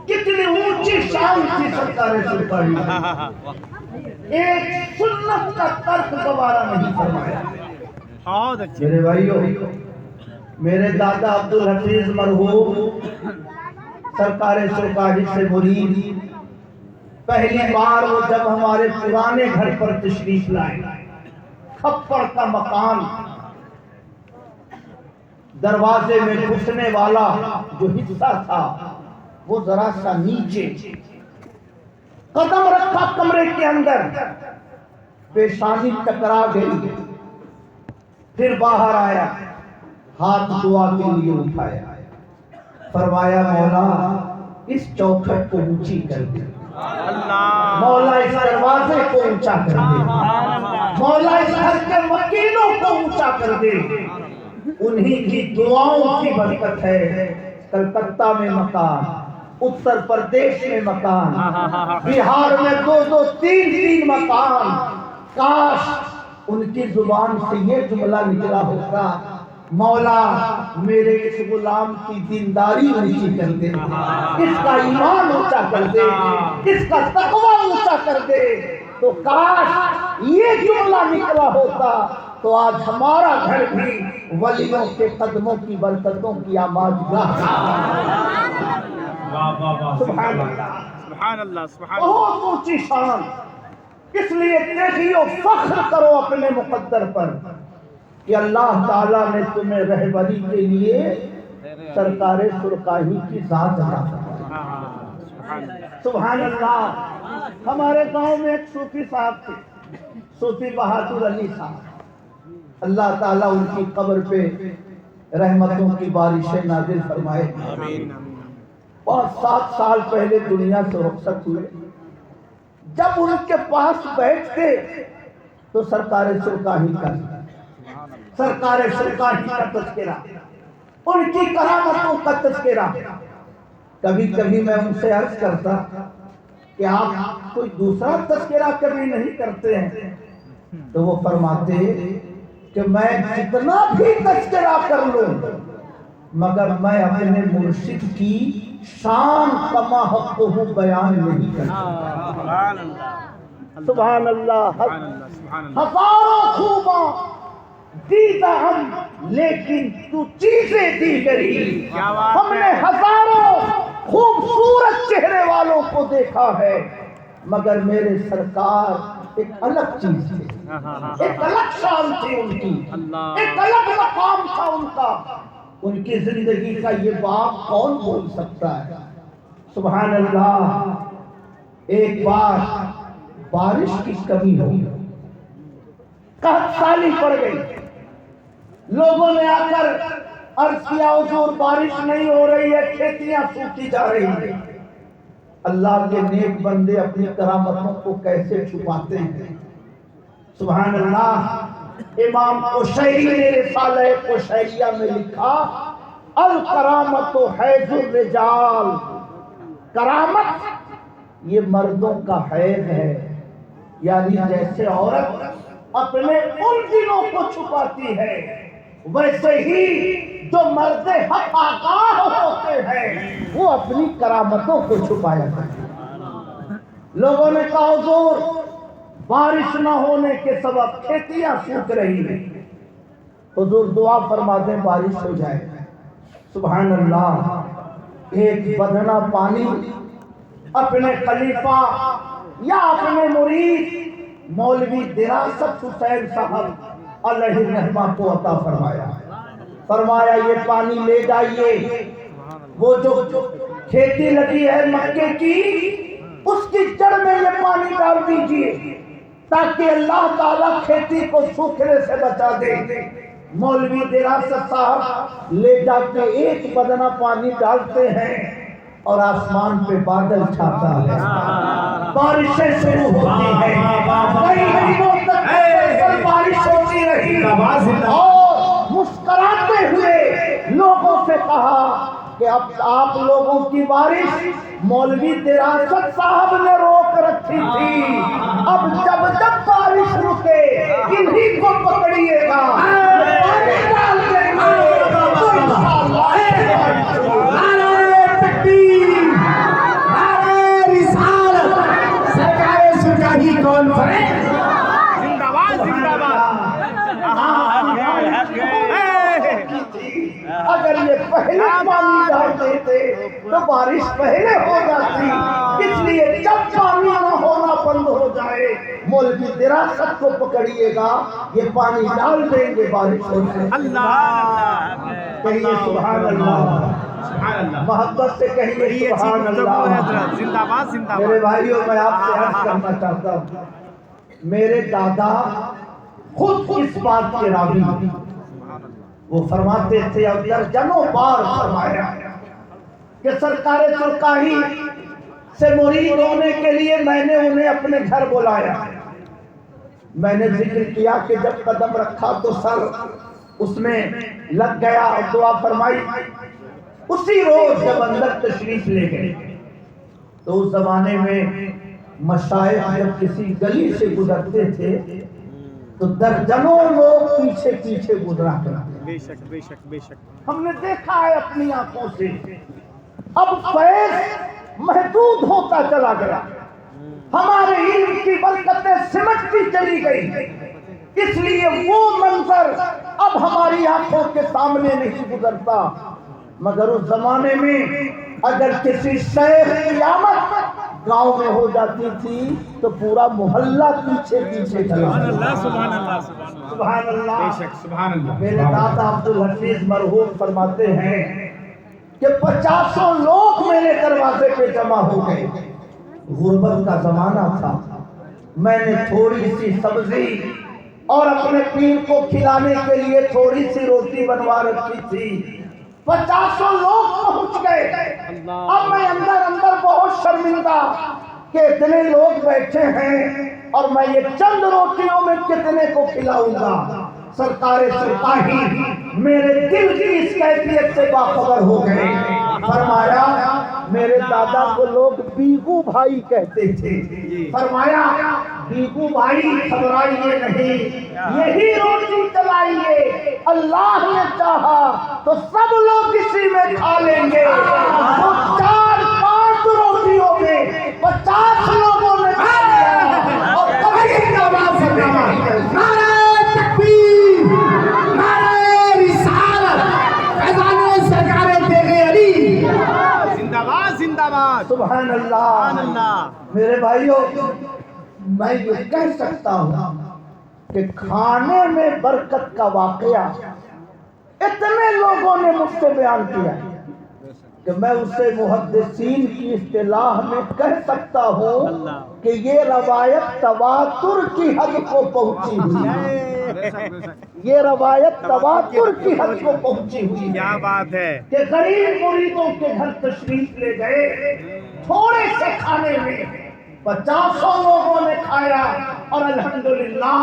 کتنی اونچی شان تھی سرکار سرکاری، ایک سنت کا ترک گوارا نہیں فرمایا۔ میرے بھائیوں، میرے دادا عبدالحفیظ مرحوم سرکار سرکاری سے مرید پہلی بار وہ جب ہمارے پرانے گھر پر تشریف لائے، کھپڑ کا مکان، دروازے میں گھسنے والا جو حصہ تھا وہ ذرا سا نیچے، قدم رکھا کمرے کے اندر، پیشانی ٹکرا گئی، پھر باہر آیا، ہاتھ دعا کے لیے اٹھایا، فرمایا مولا اس چوکھٹ کو اونچی کر دے، مولا اس دروازے کو اونچا کر دے، مولا اس گھر کے مکینوں کو اونچا کر دے۔ انہی کی دعاؤں کی برکت ہے کلکتہ میں مکان، اتر پردیش میں مکان، بہار میں 2-2 3-3 مکان۔ کاش ان کی زبان سے یہ جملہ نکلا ہوتا مولا میرے اس غلام کی دینداری اونچی کر دے، اس کا ایمان اونچا کر دے، اس کا تقوی اونچا کر دے۔ تو کاش یہ جملہ نکلا ہوتا تو آج ہمارا گھر بھی ولیوں کے قدموں کی برکتوں کی آماجگاہ۔ سبحان اللہ، سبحان اللہ، سبحان اللہ۔ بہت اونچی شان، اس لیے تیغیو فخر کرو اپنے مقدر پر کہ اللہ تعالیٰ نے تمہیں رہبری کے لیے سرکار سرکاہی کی ذات عطا فرمائی۔ سبحان اللہ۔ ہمارے گاؤں میں ایک صوفی صاحب تھے، صوفی بہادر علی صاحب، اللہ تعالیٰ ان کی قبر پہ رحمتوں کی بارشیں نازل فرمائے۔ 5-7 سال پہلے دنیا سے رخصت ہوئے، جب ان کے پاس بیٹھتے تو سرکار سرکاہی کا تذکرہ، ان کی کرامتوں کا تذکرہ۔ کبھی کبھی میں ان سے عرض کرتا کہ آپ کوئی دوسرا تذکرہ کبھی نہیں کرتے ہیں؟ تو وہ فرماتے کہ میں جتنا بھی تذکرہ کر لوں مگر میں اپنے مرشد کی شان کما حق بیان نہیں کرتا۔ سبحان اللہ۔ ہزاروں خوباں دیدہ ہم لیکن تو چیزیں دیگری، ہم نے ہزاروں خوبصورت چہرے والوں کو دیکھا ہے مگر میرے سرکار ایک الگ چیز تھی، ایک الگ شان تھی ان کی، ایک الگ مقام تھا ان کا۔ ان کی زندگی کا یہ باب کون بول سکتا ہے؟ سبحان اللہ۔ ایک بار بارش کی کمی ہوئی، قحط سالی پڑ گئی، لوگوں نے آ کر عرض کیا حضور بارش نہیں ہو رہی ہے، کھیتیاں سوکھی جا رہی ہیں۔ اللہ کے نیک بندے اپنی کرامتوں کو کیسے چھپاتے ہیں؟ سبحان اللہ۔ امام قشیری نے رسالہ قشیریہ میں لکھا الکرامت حیض الرجال، کرامت یہ مردوں کا حیض ہے، یعنی جیسے عورت اپنے ان دنوں کو چھپاتی ہے ویسے ہی جو مرد حق آگاہ ہوتے ہیں وہ اپنی کرامتوں کو چھپایا کرتے ہیں۔ لوگوں نے کہا حضور بارش نہ ہونے کے سبب کھیتیاں سوکھ رہی ہیں، حضور دعا فرما دیں بارش ہو جائے. سبحان اللہ. ایک بدنا پانی اپنے خلیفہ یا اپنے مرید مولوی دراست حسین صاحب علیہ الرحمہ کو عطا فرمایا. فرمایا یہ پانی لے جائیے، وہ جو کھیتی لگی ہے مکے کی اس کی جڑ میں یہ پانی ڈال دیجئے تاکہ اللہ تعالیٰ کھیتی کو سوکھنے سے بچا دے. مولوی دراست صاحب لے جا کے ایک بدنا پانی ڈالتے ہیں اور آسمان پہ بادل چھاتا ہے، بارشیں شروع ہوتی ہیں. کئی مہینوں تک مسلسل بارش ہوتی رہی اور مسکراتے ہوئے لوگوں سے کہا کہ اب آپ لوگوں کی بارش مولوی دراست صاحب نے روک رکھی تھی، اب جب جب بارش رکے انہی کو پکڑیے گا، پانی ڈال دیں گے تو انشاءاللہ نعرہ تکبیر، نعرہ رسالت، سرکار سرکاری کانفرنس زندہ باد زندہ باد. اگر یہ پہلے پانی ڈال دیتے تو بارش پہلے ہو جاتی. اس لیے جب پانی نہ ہونا بند ہو جائے مولوی دراست کو پکڑیے گا، یہ پانی ڈال دیں گے بارش ہو جائے. کہیے سبحان اللہ، محبت سے کہیے سبحان اللہ. زندہ باد زندہ باد. میرے بھائیوں میں آپ سے عرض کرنا چاہتا ہوں، میرے دادا خود اس بات کے راوی، وہ فرماتے تھے اور درجنوں بار فرمایا کہ سرکار سرکاہی سے مرید ہونے کے لیے میں نے انہیں اپنے گھر بلایا. میں نے ذکر کیا کہ جب قدم رکھا تو سر اس میں لگ گیا اور دعا فرمائی. اسی روز جب اندر تشریف لے گئے تو اس زمانے میں مشائخ جب کسی گلی سے گزرتے تھے تو درجنوں لوگ پیچھے پیچھے گزرا کرتے. بے شک بے شک بے شک. ہم نے دیکھا ہے اپنی آنکھوں سے. اب فیض محدود ہوتا چلا گیا، ہمارے علم کی برکتیں سمٹتی چلی گئی، اس لیے وہ منظر اب ہماری آنکھوں کے سامنے نہیں گزرتا. مگر اس زمانے میں اگر کسی شیخ کی آمد گاؤں میں ہو جاتی تھی تو پورا محلہ پیچھے پیچھے چلا. سبحان اللہ سبحان اللہ. بے شک سبحان اللہ. میرے دادا عبدالحفیظ مرحوم فرماتے ہیں کہ 50 لوگ میرے دروازے پہ جمع ہو گئے. غربت کا زمانہ تھا، میں نے تھوڑی سی سبزی اور اپنے پیر کو کھلانے کے لیے تھوڑی سی روٹی بنوا رکھی تھی. 50 لوگ پہنچ گئے. اب میں اندر اندر بہت شرمندہ کہ اتنے لوگ بیٹھے ہیں اور میں یہ چند روٹیوں میں کتنے کو کھلاؤں گا. سرکار سرکاہی میرے دل کی اس کیفیت سے باخبر ہو گئے. فرمایا میرے دادا کو لوگ بیگو بھائی کہتے تھے. فرمایا بیگو بھائی گھبرائیے نہیں، یہی روٹی چلائیے، اللہ نے چاہا تو سب لوگ اسی میں کھا لیں گے. تو 4-5 روٹیوں میں 50 لوگوں نے کھا لیا. اور کبھی نواز نعرہ تکبیر، نعرہ رسالت، فیضان سرکار تیغ علی. زندہ باد زندہ باد. سبحان اللہ. میرے بھائیوں میں یہ کہہ سکتا ہوں کہ کھانے میں برکت کا واقعہ اتنے لوگوں نے مجھ سے بیان کیا کہ میں اسے محدثین کی اصطلاح میں کہہ سکتا ہوں کہ یہ روایت تواتر کی حد کو پہنچی ہوئی ہے. یہ روایت تواتر کی حد کو پہنچی ہوئی ہے. کیا بات ہے کہ غریب مریدوں کے گھر تشریف لے گئے، تھوڑے سے کھانے میں 50 لوگوں نے کھایا اور الحمدللہ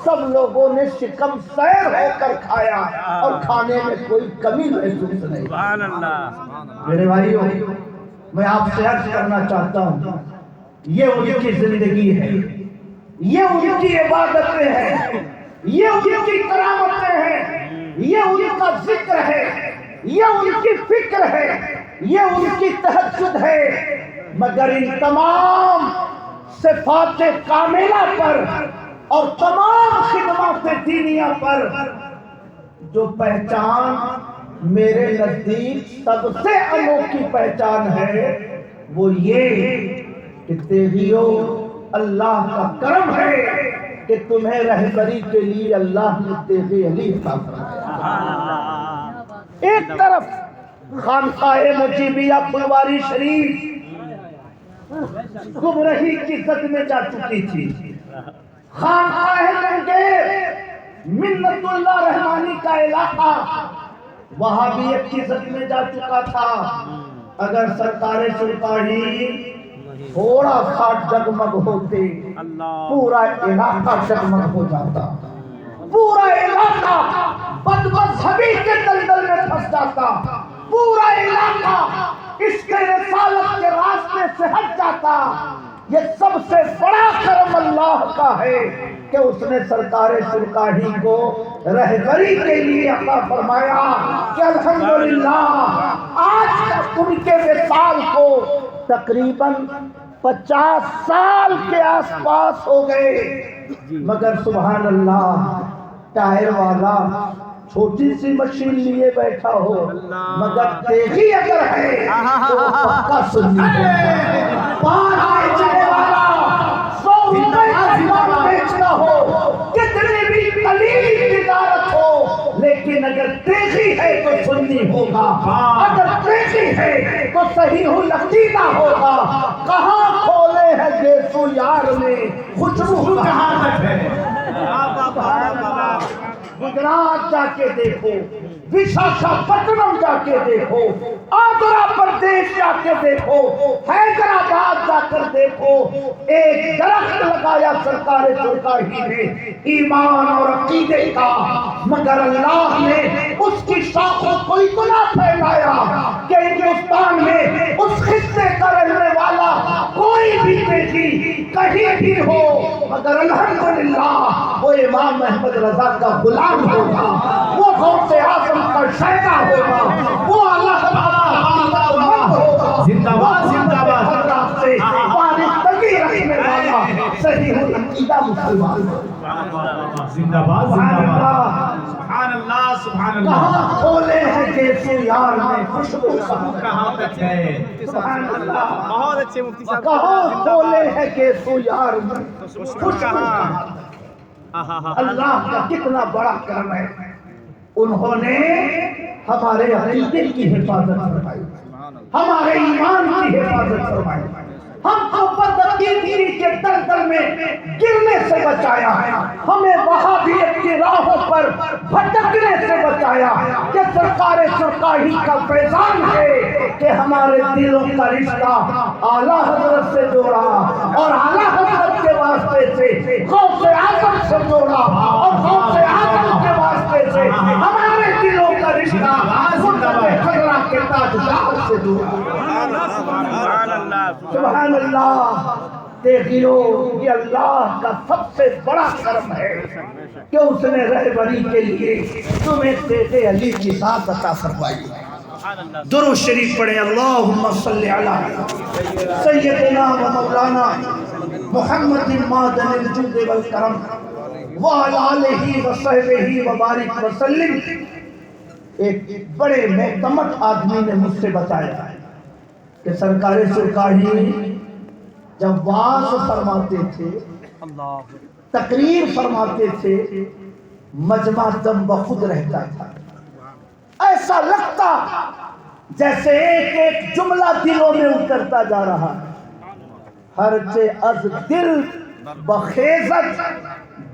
سب لوگوں نے شکم سیر ہو کر کھایا اور کھانے میں کوئی کمی محسوس نہیں. سبحان اللہ. میرے بھائیوں میں آپ سے عرض کرنا چاہتا ہوں، یہ ان کی زندگی ہے، یہ ان کی عبادتیں ہیں، یہ ان کی کرامتیں ہیں، یہ ان کا ذکر ہے، یہ ان کی فکر ہے، یہ ان کی تہجد ہے. مگر ان تمام صفات کاملہ پر اور تمام خدمات دینیہ پر جو پہچان میرے نزدیک سب سے انوکھی پہچان ہے وہ یہ کہ تیغیوں اللہ کا کرم ہے کہ تمہیں رہبری کے لیے اللہ نے تیغ علی عطا فرمایا۔ ایک طرف خانقاہ مجیبیہ پھلواری شریف گمراہی کی زد میں جا چکی تھی، خانقاہ منگیر منت اللہ رحمانی کا علاقہ وہابیت کی زد میں جا چکا تھا۔ اگر سرکار سلطانی تھوڑا سا جگمگ ہوتے پورا علاقہ جگمگ ہو جاتا، پورا علاقہ بدمذہبی کے دلدل میں پھنس جاتا، پورا علاقہ عشق رسالت کے راستے سے ہٹ جاتا۔ یہ سب سے بڑا کرم اللہ کا ہے کہ اس نے سرکار سرکاہی کو رہبری کے لیے عطا فرمایا کہ الحمدللہ آج تک ان کے وصال کو تقریباً 50 سال کے آس پاس ہو گئے، مگر سبحان اللہ ٹائر والا چھوٹی سی مشین لیے بیٹھا ہو مگر تیغی اگر ہے تو وہ پکا سنی ہے۔ پان بیچنے والا 100 روپے کا پان بیچنا ہو، کتنی بھی قلیل تجارت ہو، لیکن اگر تیغی ہے تو سنی ہوگا، اگر تیغی ہے تو صحیح العقیدہ ہوگا۔ کہاں کھولے ہیں گیسو یار میں خوشبو کہاں تک ہے؟ گجرات جا کے دیکھو، وشاکھاپٹنم جا کے دیکھو، آندھرا پردیش جا کے دیکھو، حیدرآباد جا کر دیکھو، ایک درخت لگایا سرکار سرکاہی نے ایمان اور عقیدے کا، مگر اللہ نے اس کی شاخوں کو اتنا پھیلایا کہ ہندوستان میں اس خطے کا رہنے والا کوئی بھی دیکھی کہیں بھی ہو مگر الحمدللہ وہ امام احمد رضا کا غلام ہوگا، وہ غوث اعظم کا شہدا ہوگا، وہ اللہ زندہ باد زندہ باد سے وارثگی رکھنے والا صحیح العقیدہ مسلمان ہوگا۔ زندہ باد زندہ باد سبحان اللہ سبحان اللہ۔ کہاں کھولے ہیں گیسو یار میں خوشبو کہاں تک ہے؟ سبحان اللہ۔ بہت اچھے مفتی صاحب، کہاں کھولے ہیں گیسو یار میں خوشبو کہاں؟ اللہ کا کتنا بڑا کرم ہے، انہوں نے ہمارے عقیدے کی حفاظت فرمائی، ہمارے ایمان کی حفاظت فرمائی، ہم کو بدعقیدگی کے دلدل میں گرنے سے بچایا، ہمیں وہابیت کی راہوں پر بھٹکنے سے بچایا۔ کہ سرکار سرکاہی کا فیضان ہے کہ ہمارے دلوں کا رشتہ اعلیٰ حضرت سے جوڑا اور اعلیٰ حضرت کے واسطے سے غوث اعظم سے جوڑا اور غوث اعظم کے واسطے سے ہمارے دلوں کا رشتہ خضرا کے تاجدار سے جوڑا۔ سبحان اللہ۔ تیغیوں یہ اللہ کا سب سے بڑا کرم ہے کہ اس نے رہبری کے لیے تمہیں تیغ علی کی ذات عطا فرمائی۔ درود شریف پڑھیں، اللہم صلی علی سیدنا و مولانا محمد معدن الجود والکرم وعلی آلہ وصحبہ وبارک وسلم۔ ایک بڑے معتمد آدمی نے مجھ سے بتایا کہ سرکار سرکاہی جب واعظ فرماتے تھے، تقریر فرماتے تھے، مجمع دم بخود رہتا تھا، ایسا لگتا جیسے ایک ایک جملہ دلوں میں اترتا جا رہا ہے۔ ہرچے از دل بخیزت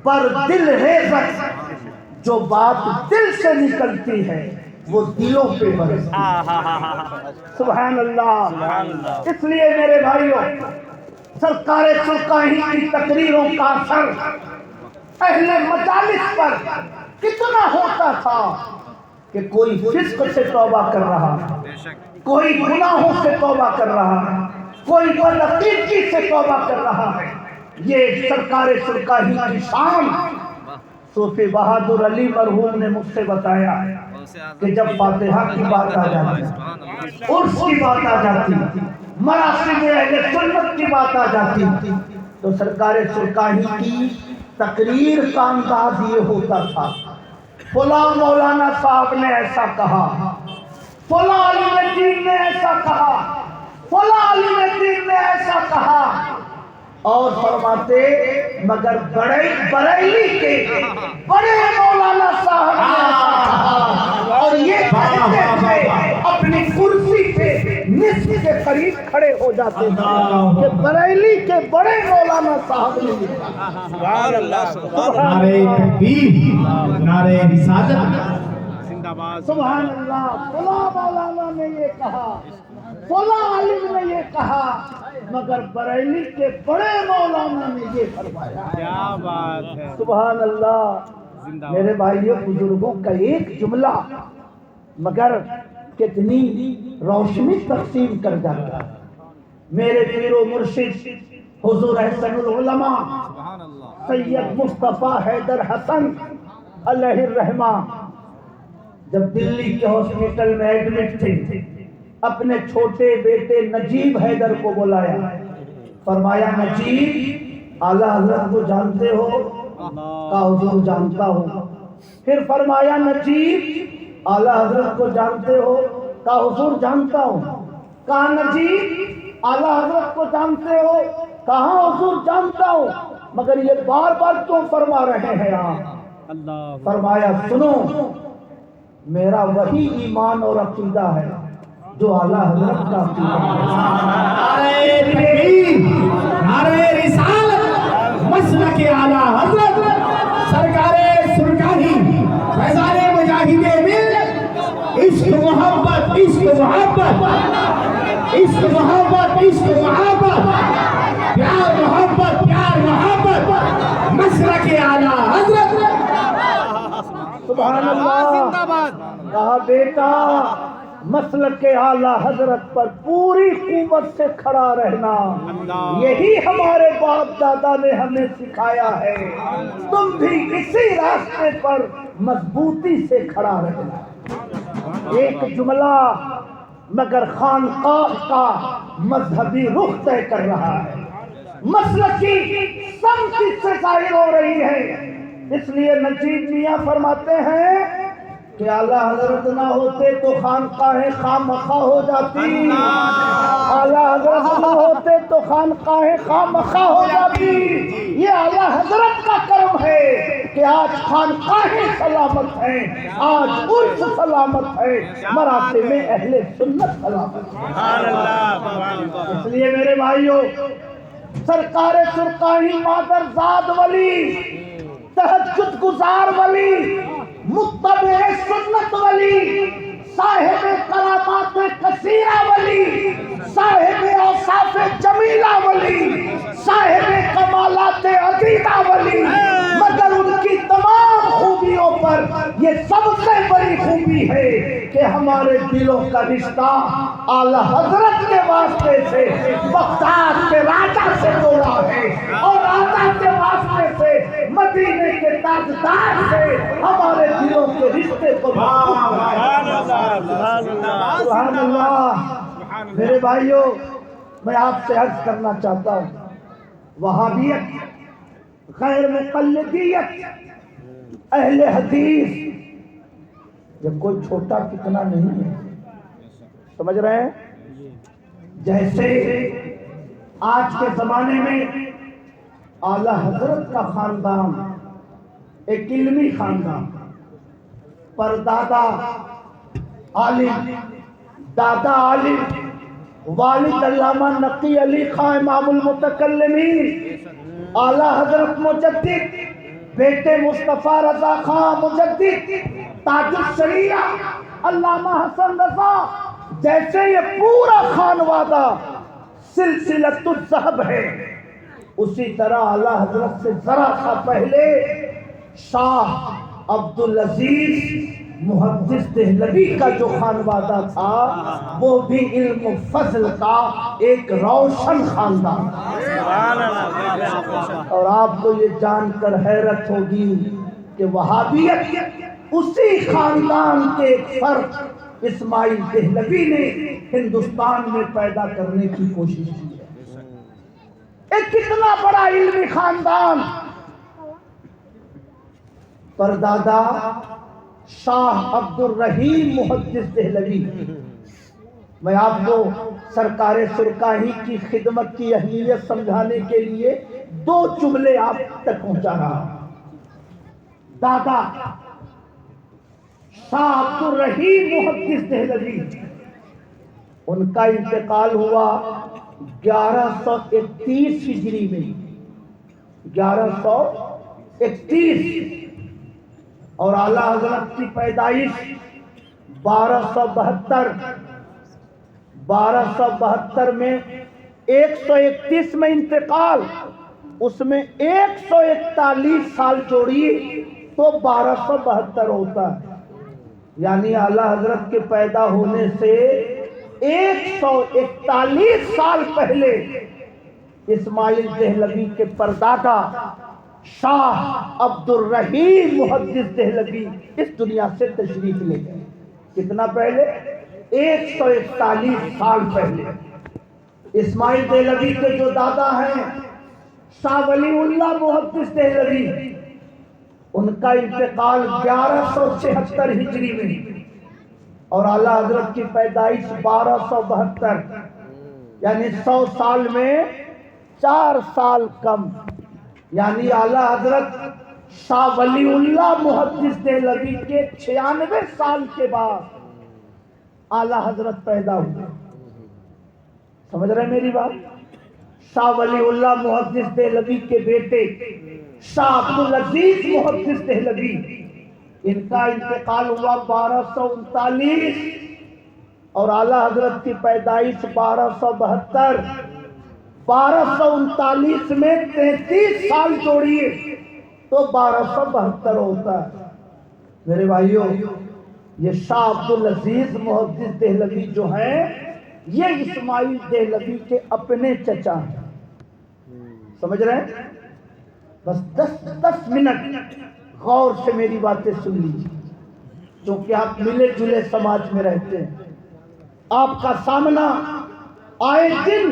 بر دل ریزت، جو بات دل سے نکلتی ہے وہ دلوں پہ برستی ہے۔ سبحان اللہ۔ اس لیے میرے بھائیوں، سرکار سرکاہی کی تقریروں کا اثر اہل مجالس پر کتنا ہوتا تھا کہ کوئی فسق سے توبہ کر رہا، کوئی گناہوں سے توبہ کر رہا، کوئی بدعقیدگی سے توبہ کر رہا ہے۔ یہ سرکار سرکاہی کی شان صوفی بہادر علی مرحوم نے مجھ سے بتایا کہ جب فاتحہ کی بات آ جاتی، عرس کی بات آ جاتی، مراسم اہل سنت کی بات آ جاتی، تو سرکار سرکاہی کی تقریر کا انداز یہ ہوتا تھا فلاں مولانا صاحب نے ایسا کہا، فلاں عالم دین نے ایسا کہا، فلاں عالم دین نے ایسا کہا، اور فرماتے مگر بریلی کے بڑے مولانا صاحب نے ایسا کہا، اور یہ کہتے تھے اپنی کرسی پہ نصف کے قریب کھڑے ہو جاتے تھے کہ بریلی کے بڑے مولانا صاحب نے نعرہ تکبیر، نعرہ رسالت، سبحان اللہ، فلاں مولانا نے یہ کہا، فلاں عالم نے یہ کہا، مگر بریلی کے بڑے مولانا نے یہ فرمایا۔ کیا بات ہے، سبحان اللہ۔ میرے بھائیوں بزرگوں کا ایک جملہ مگر کتنی روشنی تقسیم کر جاتا ہے۔ میرے پیر و مرشد حضور احسن العلماء سید مصطفیٰ حیدر حسن علیہ الرحمہ جب دلی کے ہاسپٹل میں ایڈمٹ تھے، اپنے چھوٹے بیٹے نجیب حیدر کو بلایا، فرمایا نجیب اعلیٰ حضرت کو جانتے ہو؟ کہا حضور جانتا ہوں۔ پھر فرمایا نجیب اعلیٰ حضرت کو جانتے ہو؟ کہا حضور جانتا ہوں۔ کہا نجیب اعلیٰ حضرت کو جانتے ہو؟ کہا حضور جانتا ہوں، مگر یہ بار بار کیوں فرما رہے ہیں آپ؟ فرمایا سنو، میرا وہی ایمان اور عقیدہ ہے جو اعلیٰ حضرت کا عقیدہ ہے۔ نعرہ تکبیر، نعرہ رسالت، مسلک اعلیٰ حضرت سرکار سرکاری فیضان مجاہد ملت، عشق محبت، عشق محبت، عشق محبت، عشق محبت، پیار محبت، پیار محبت، مسلک اعلیٰ حضرت۔ سبحان اللہ۔ کہا بیٹا مسلک اعلیٰ حضرت پر پوری قوت سے کھڑا رہنا، یہی ہمارے باپ دادا نے ہمیں سکھایا ہے، تم بھی اسی راستے پر مضبوطی سے کھڑا رہنا۔ ایک جملہ مگر خانقاہ کا مذہبی رخ طے کر رہا ہے، مسلکی سمت سے ظاہر ہو رہی ہے۔ اس لیے نجیب میاں فرماتے ہیں کہ اعلیٰ حضرت نہ ہوتے تو خانقاہیں خامخواہ ہو جاتی، اعلیٰ حضرت نہ ہوتے تو خانقاہیں خامخواہ ہو جاتی۔ یہ اعلیٰ حضرت کا کرم ہے کہ آج خانقاہیں سلامت ہیں، آج عرس سلامت ہے، مراتب اہل سنت سلامت ہے۔ اس لیے میرے بھائیوں، سرکار سرکاری مادرزاد ولی، تہجد گزار ولی، متبع سنت ولی، صاحب کرامات کثیرہ ولی، صاحب اوصاف جمیلہ ولی، صاحب کمالات عدیدہ ولی، مگر ان کی تمام خوبیوں پر یہ سب سے بڑی خوبی ہے کہ ہمارے دلوں کا رشتہ اعلیٰ حضرت کے واسطے سے بغداد کے راجہ سے جوڑا ہے، اور راجہ کے واسطے سے مدینے کے تاجدار سے ہمارے دلوں کے رشتے کو سبحان اللہ۔ میرے بھائیوں، میں آپ سے عرض کرنا چاہتا ہوں، وہابیت، غیر مقلدیت، اہل حدیث یہ کوئی چھوٹا فتنہ نہیں ہے، سمجھ رہے ہیں؟ جیسے آج کے زمانے میں اعلیٰ حضرت کا خاندان ایک علمی خاندان، پر دادا عالم، دادا عالم، والد علامہ نقی علی خان امام المتکلمین، اعلیٰ حضرت مجدد، بیٹے مصطفیٰ رضا خان مجدد، تاج الشریعہ علامہ حسن رضا، جیسے یہ پورا خانوادہ سلسلۃ الذہب ہے، اسی طرح اعلیٰ حضرت سے ذرا سا پہلے شاہ عبدالعزیز محدث دہلوی کا جو خانوادہ تھا وہ بھی علم و فضل کا ایک روشن خاندان تھا۔ اور آپ کو یہ جان کر حیرت ہوگی کہ وہابیت اسی خاندان کے ایک فرد اسماعیل دہلوی نے ہندوستان میں پیدا کرنے کی کوشش کی ہے۔ ایک کتنا بڑا علمی خاندان، پردادا شاہ عبد الرحیم محدث دہلوی، میں آپ کو سرکار سرکاہی کی خدمت کی اہمیت سمجھانے کے لیے 2 جملے آپ تک پہنچا رہا ہوں۔ دادا شاہ عبد الرحیم محدث دہلوی، ان کا انتقال ہوا 1131 ہجری میں، 1131، اور اعلیٰ حضرت کی پیدائش 1272 میں 131 میں انتقال، اس میں 141 سال جوڑیے تو 1272 ہوتا ہے، یعنی اعلیٰ حضرت کے پیدا ہونے سے 141 سال پہلے اسماعیل دہلوی کے پردادا شاہ عبد الرحیم محدث دہلوی اس دنیا سے تشریف لے گئے۔ کتنا پہلے؟ 141 سال پہلے۔ اسماعیل دہلوی کے جو دادا ہیں شاہ ولی اللہ محدث دہلوی، ان کا انتقال 1176 ہجری میں، اور اعلیٰ حضرت کی پیدائش 1272، یعنی 100 سال میں 4 سال کم، یعنی اعلیٰ حضرت شاہ ولی اللہ محدث دہلوی کے 96 سال کے بعد اعلیٰ حضرت پیدا ہوئے۔ سمجھ رہے ہیں میری بات؟ شاہ ولی اللہ محدث دہلوی کے بیٹے شاہ عبدالعزیز محدث دہلوی، ان کا انتقال ہوا 1239، اور اعلیٰ حضرت کی پیدائش 1272۔ 1239 میں 33 سال جوڑیے تو 1272 ہوتا ہے۔ میرے بھائیوں، یہ شاہ عبدالعزیز محدث دہلوی جو ہیں، یہ اسماعیل دہلوی کے اپنے چچا ہیں۔ سمجھ رہے ہیں؟ بس 10 منٹ غور سے میری باتیں سن لیجیے، کیونکہ آپ ملے جلے سماج میں رہتے ہیں، آپ کا سامنا آئے دن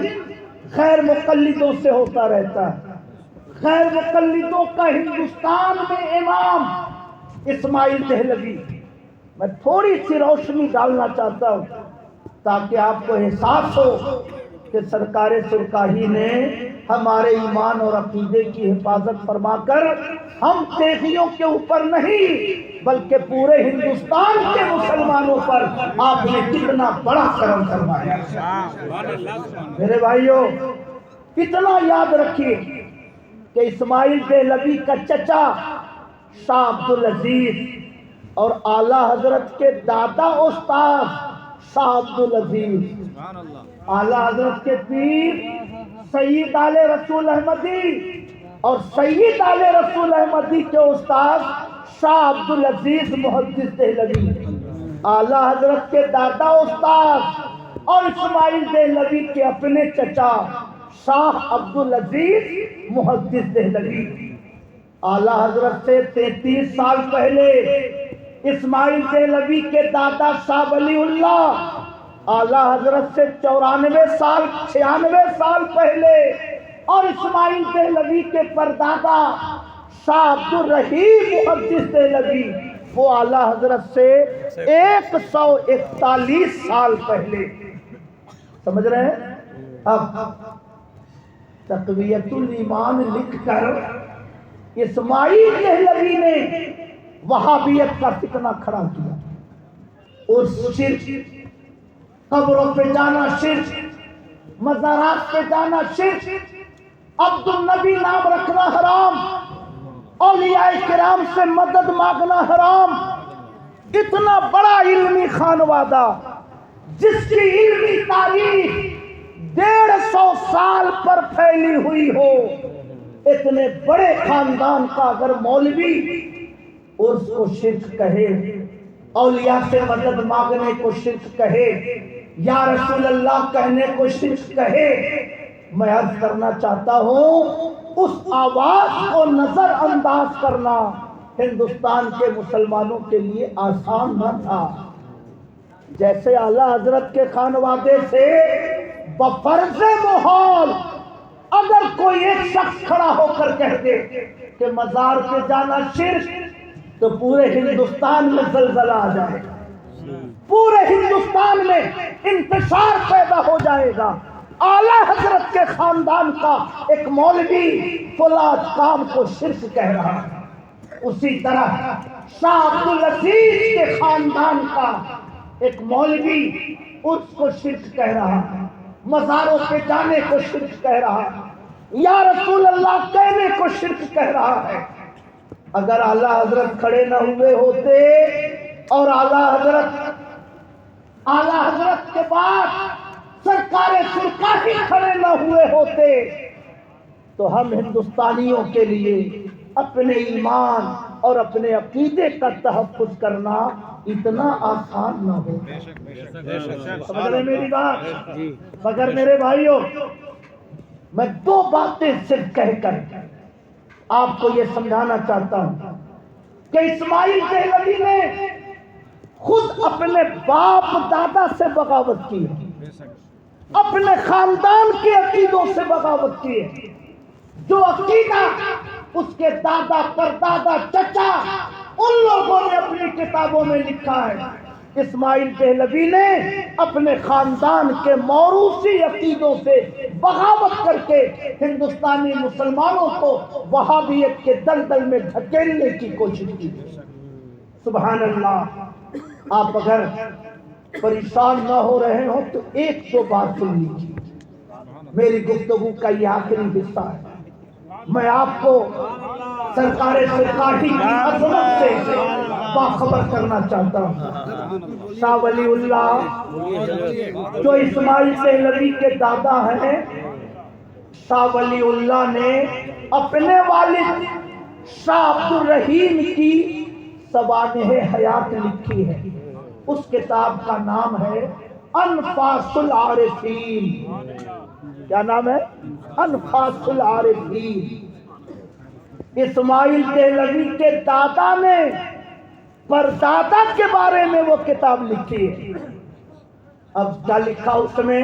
غیر مقلدوں سے ہوتا رہتا ہے۔ غیر مقلدوں کا ہندوستان میں امام اسماعیل دہلوی۔ میں تھوڑی سی روشنی ڈالنا چاہتا ہوں تاکہ آپ کو احساس ہو کہ سرکار سرکاہی نے ہمارے ایمان اور عقیدے کی حفاظت فرما کر ہم تیغیوں کے اوپر نہیں بلکہ پورے ہندوستان کے مسلمانوں پر آپ نے کتنا بڑا کرم فرمایا۔ میرے بھائیوں، کتنا یاد رکھیے کہ اسماعیل دہلوی کا چچا شاہ عبدالعزیز اور اعلیٰ حضرت کے دادا استاد شاہ عبدالعزیز، اعلیٰ حضرت کے پیر سید آل رسول احمدی اور سید آل رسول احمدی کے استاد شاہ عبدالعزیز محدث دہلوی، اعلیٰ حضرت کے دادا استاد اور اسماعیل دہلوی کے اپنے چچا شاہ عبدالعزیز محدث دہلوی۔ اعلیٰ حضرت سے 33 سال پہلے اسماعیل دہلوی کے دادا شاہ ولی اللہ، اعلیٰ حضرت سے 96 سال پہلے، اور اسماعیل دہلوی کے پردادا شاہ عبد الرحیم محدث دہلوی، وہ اعلیٰ حضرت سے 141 سال پہلے۔ سمجھ رہے ہیں؟ اب تقویت الایمان لکھ کر اسماعیل دہلوی نے وہابیت کا فتنہ کھڑا کیا، اور شرک، قبروں پہ جانا شرک، مزارات پہ جانا شرک، عبد النبی نام رکھنا حرام، اولیاء کرام سے مدد مانگنا حرام۔ اتنا بڑا علمی خانوادہ جس کی علمی تاریخ 150 سال پر پھیلی ہوئی ہو، اتنے بڑے خاندان کا اگر مولوی اس کو شرک کہے، اولیاء سے مدد مانگنے کو شرک کہے، یا رسول اللہ کہنے کو شرک کہے، میں عرض کرنا چاہتا ہوں اس آواز کو نظر انداز کرنا ہندوستان کے مسلمانوں کے لیے آسان نہ تھا۔ جیسے اعلیٰ حضرت کے خانوادے سے بفرض محال اگر کوئی ایک شخص کھڑا ہو کر کہہ دے کہ مزار پہ جانا شرک، تو پورے ہندوستان میں زلزلہ آ جائے گا، پورے ہندوستان میں انتشار پیدا ہو جائے گا۔ اعلیٰ حضرت کے خاندان کا ایک مولوی فلان کام کو شرک کہہ رہا ہے، اسی طرح شاہ عبدالعزیز کے خاندان کا ایک مولوی اس کو شرک کہہ رہا ہے، مزاروں پہ جانے کو شرک کہہ رہا ہے، یا رسول اللہ کہنے کو شرک کہہ رہا ہے۔ اگر اعلیٰ حضرت کھڑے نہ ہوئے ہوتے اور اعلیٰ حضرت کے بعد سرکار سرکاری کھڑے نہ ہوئے ہوتے تو ہم ہندوستانیوں کے لیے اپنے ایمان اور اپنے عقیدے کا تحفظ کرنا اتنا آسان نہ ہو۔ سمجھ رہے میری بات؟ مگر میرے بھائیوں، میں دو باتیں صرف کہہ کر آپ کو یہ سمجھانا چاہتا ہوں کہ اسماعیل دہلوی نے خود اپنے باپ دادا سے بغاوت کی ہے، اپنے خاندان کے عقیدوں سے بغاوت کی ہے۔ جو عقیدہ اس کے دادا پردادا چچا ان لوگوں نے اپنی کتابوں میں لکھا ہے، اسماعیل دہلوی نے اپنے خاندان کے موروثی عقیدوں سے بغاوت کر کے ہندوستانی مسلمانوں کو وہابیت کے دلدل میں دھکیلنے کی کوشش کی۔ سبحان اللہ۔ آپ اگر پریشان نہ ہو رہے ہو تو ایک دو بات سن لیجیے، میری گفتگو کا یہ آخری حصہ ہے۔ میں آپ کو سرکار سرکاری کی عظمت سے باخبر کرنا چاہتا ہوں۔ شاہ ولی اللہ جو اسماعیل دہلوی کے دادا ہیں، شاہ ولی اللہ نے اپنے والد شاہ عبدالرحیم کی سوانح حیات لکھی ہے۔ اس کتاب کا نام ہے انفاس العارفین۔ کیا نام ہے؟ انفاس العارفین۔ اسماعیل دہلوی کے دادا نے پردادا کے بارے میں وہ کتاب لکھی ہے۔ اب کیا لکھا اس میں؟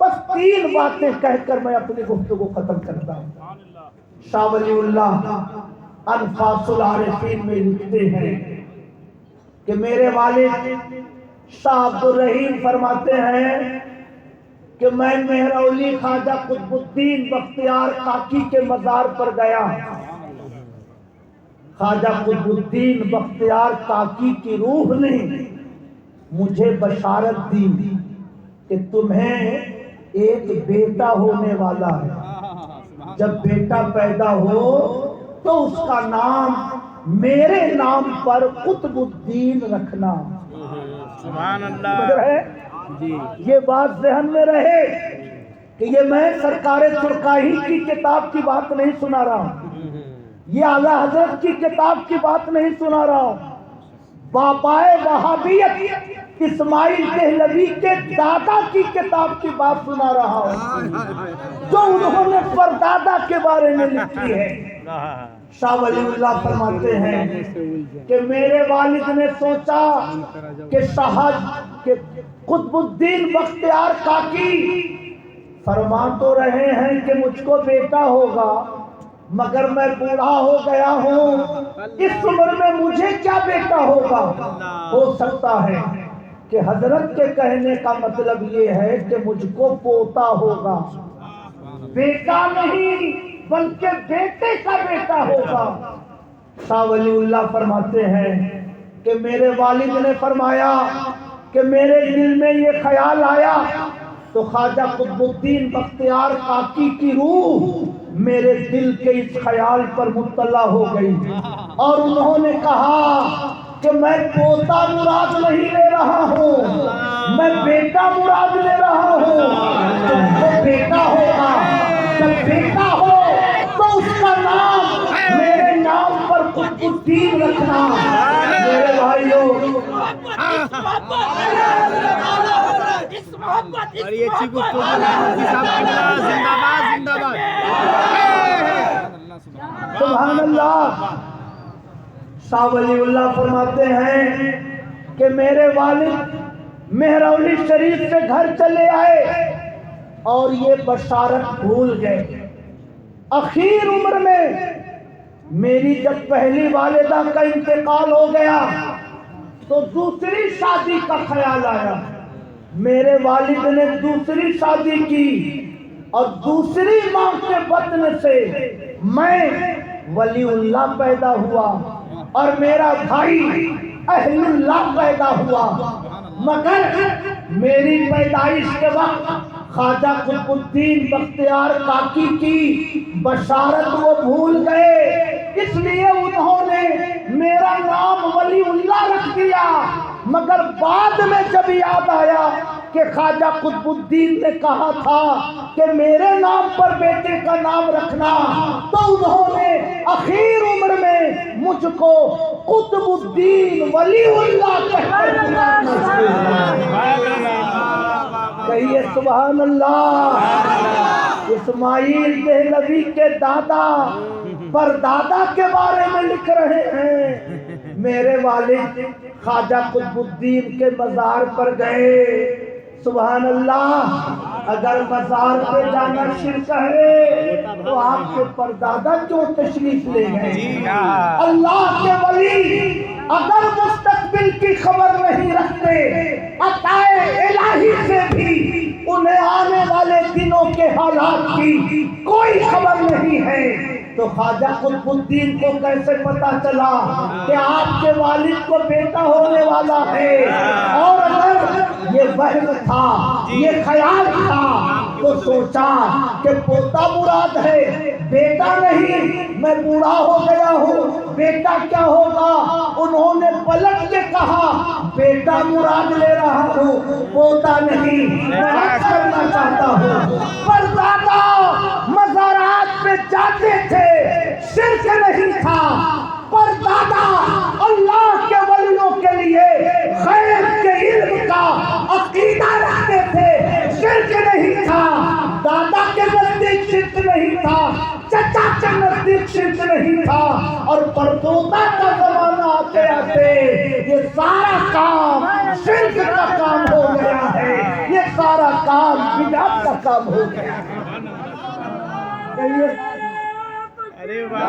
بس تین باتیں کہہ کر میں اپنی گفتگو ختم کرتا ہوں۔ شاہ ولی اللہ انفاس العارفین میں لکھتے ہیں کہ میرے والد شاہ عبدالرحیم فرماتے ہیں کہ میں مہرولی خواجہ قطب الدین بختیار کاکی کے مزار پر گیا۔ خواجہ قطب الدین بختیار کاکی کی روح نے مجھے بشارت دی کہ تمہیں ایک بیٹا ہونے والا ہے، جب بیٹا پیدا ہو تو اس کا نام میرے نام پر قطب الدین رکھنا۔ سبحان اللہ۔ یہ بات ذہن میں رہے کہ یہ میں سرکار سرکاہی کی کتاب کی بات نہیں سنا رہا ہوں، یہ اعلیٰ حضرت کی کتاب کی بات نہیں سنا رہا ہوں، باپائے وہابیت اسماعیل دہلوی کے دادا کی کتاب کی بات سنا رہا ہوں جو انہوں نے پردادا کے بارے میں لکھی ہے۔ شاہ ولی اللہ فرماتے ہیں کہ میرے والد نے سوچا کہ قطب الدین بختیار کاکی فرما تو رہے ہیں کہ مجھ کو بیٹا ہوگا، مگر میں بوڑھا ہو گیا ہوں، اس عمر میں مجھے کیا بیٹا ہوگا؟ ہو سکتا ہے کہ حضرت کے کہنے کا مطلب یہ ہے کہ مجھ کو پوتا ہوگا، بیٹا نہیں بلکہ بیٹے کا بیٹا ہوگا۔ شاہ ولی اللہ فرماتے ہیں کہ میرے والد نے فرمایا کہ میرے دل میں یہ خیال آیا تو خواجہ قطب الدین بختیار کاکی کی روح میرے دل کے اس خیال پر مطلع ہو گئی اور انہوں نے کہا کہ میں پوتا مراد نہیں لے رہا ہوں، میں بیٹا مراد لے رہا ہوں۔ جب بیٹا ہوگا، جب بیٹا ہو تو اس کا نام میرے نام پر قطب الدین رکھنا۔ میرے بھائیوں، سبحان اللہ۔ شاہ ولی اللہ فرماتے ہیں کہ میرے والد مہرولی شریف سے گھر چلے آئے اور یہ بشارت بھول گئے۔ اخیر عمر میں میری جب پہلی والدہ کا انتقال ہو گیا تو دوسری شادی کا خیال آیا. میرے والد نے دوسری شادی کی اور دوسری ماں کے بطن سے میں ولی اللہ پیدا ہوا اور میرا بھائی اہل اللہ پیدا ہوا. مگر میری پیدائش کے وقت خواجہ قطب الدین بختیار کاکی کی بشارت وہ بھول گئے، اس لیے انہوں نے میرا نام ولی اللہ رکھ دیا. مگر بعد میں جب یاد آیا کہ خواجہ قطب الدین نے کہا تھا کہ میرے نام پر بیٹے کا نام رکھنا، تو انہوں نے اخیر عمر میں مجھ کو قطب الدین ولی اللہ کہہ کر کہیے سبحان اللہ. اسماعیل دہلوی کے دادا پر دادا کے بارے میں لکھ رہے ہیں. میرے والد خواجہ قطب الدین کے مزار پر گئے. سبحان اللہ. اگر مزار پہ جانا شرک ہے تو آپ کے پردادا کیوں تشریف لے گئے؟ اللہ کے ولی اگر مستقبل کی خبر نہیں رکھتے، عطائے الہی سے بھی انہیں آنے والے دنوں کے حالات کی کوئی خبر نہیں ہے، تو خواجہ قطب الدین کو کیسے پتا چلا کہ آپ کے والد کو بیٹا ہونے والا ہے؟ اور اگر یہ وہم تھا، یہ خیال تھا، تو سوچا کہ پوتا مراد ہے، بیٹا نہیں. میں بوڑھا ہو گیا ہوں، بیٹا کیا ہوگا؟ انہوں نے پلٹ کے کہا بیٹا مراد لے رہا ہوں، پوتا نہیں. میں حج کرنا چاہتا ہوں. پر دادا مزارات پہ جاتے تھے، شرک نہیں تھا. پر دادا اللہ کے ولیوں کے لیے غیب کے علم کا عقیدہ رکھتے تھے، شرک نہیں تھا. دادا کے نزدیک شرک نہیں تھا، چچا کے نزدیک شرک نہیں تھا. اور پردوتا کا زمانہ آتے آتے یہ سارا کام شرک کا کام ہو گیا ہے، یہ سارا کام بدعت کا کام ہو گیا ہے. ارے واہ،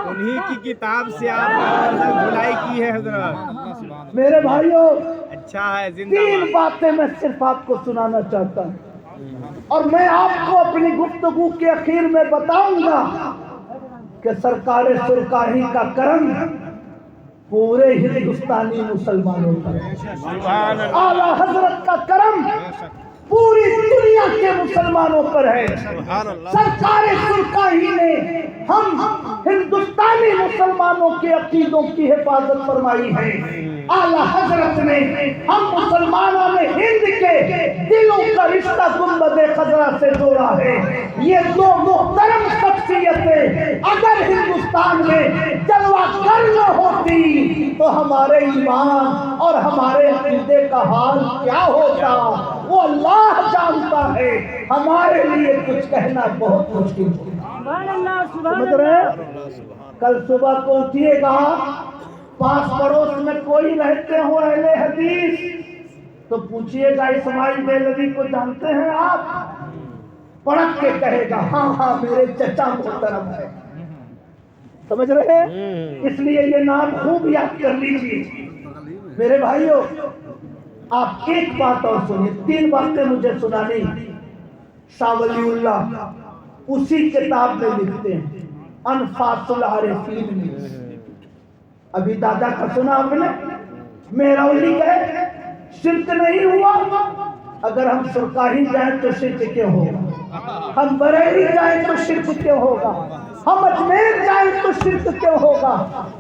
انہی کی کتاب سے آپ دھلائی کی ہے حضرت. میرے بھائیوں، اچھا ہے. زندہ تین باتیں میں صرف آپ کو سنانا چاہتا ہوں، اور میں آپ کو اپنی گفتگو کے اخیر میں بتاؤں گا کہ سرکار سرکاری کا کرم پورے ہندوستانی مسلمانوں پر، اعلیٰ حضرت کا کرم پوری دنیا کے مسلمانوں پر ہے. سرکار سرکاری نے ہم ہندوستانی مسلمانوں کے عقیدوں کی حفاظت فرمائی ہے. اعلیٰ حضرت نے ہم مسلمانوں نے ہند کے دلوں کا رشتہ گنبد خضرا سے جوڑا ہے. یہ دو محترم شخصیتیں اگر ہندوستان میں جلوہ گر نہ ہوتی تو ہمارے ایمان اور ہمارے عقیدے کا حال کیا ہوتا وہ اللہ جانتا ہے. ہمارے لیے کچھ کہنا بہت مشکل ہوتا. سمجھ رہے ہیں؟ کل صبح کو اٹھیے گا، پاس پڑوس میں کوئی رہتے ہو اہل حدیث تو پوچھئے گا اسماعیل دہلوی کو جانتے ہیں آپ؟ پڑک کے کہے گا ہاں ہاں میرے چچا محترم ہے. سمجھ رہے ہیں؟ اس لیے یہ نام خوب یاد کر لیجیے. میرے بھائیوں، آپ ایک بات اور سنیے، تین باتیں مجھے سنانی. شاہ ولی اللہ اسی کتاب میں لکھتے ہیں انفاس العارفین میں. ابھی دادا کا سنا آپ نے، مہرولی گئے شرک نہیں ہوا. اگر ہم سرکاری جائیں تو شرک کیوں ہوگا؟ ہم بریلی جائیں تو شرک کیوں ہوگا؟ ہم اجمیر جائیں تو شرک کیوں ہوگا؟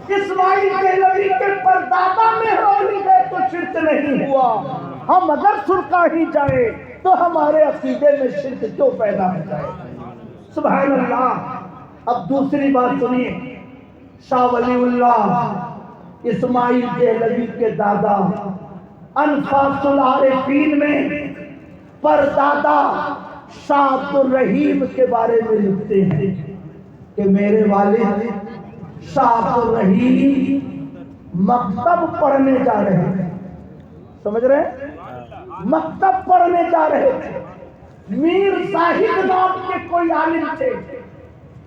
اسماعیل دہلوی کے پردادا مہرولی گئے تو شرک نہیں ہوا. ہم اگر سرکاری جائیں تو ہمارے عقیدے میں شرک کیوں پیدا ہو جائے؟ سبحان اللہ. اب دوسری بات سنیے. شاہ ولی اللہ اسماعیل دہلوی کے دادا انفاس العارفین میں پردادا شاہ عبد الرحیم کے بارے میں لکھتے ہیں کہ میرے والد شاہ عبد الرحیم مکتب پڑھنے جا رہے تھے. سمجھ رہے ہیں؟ مکتب پڑھنے جا رہے تھے. میر زاہد نام کے کوئی عالم تھے،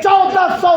1400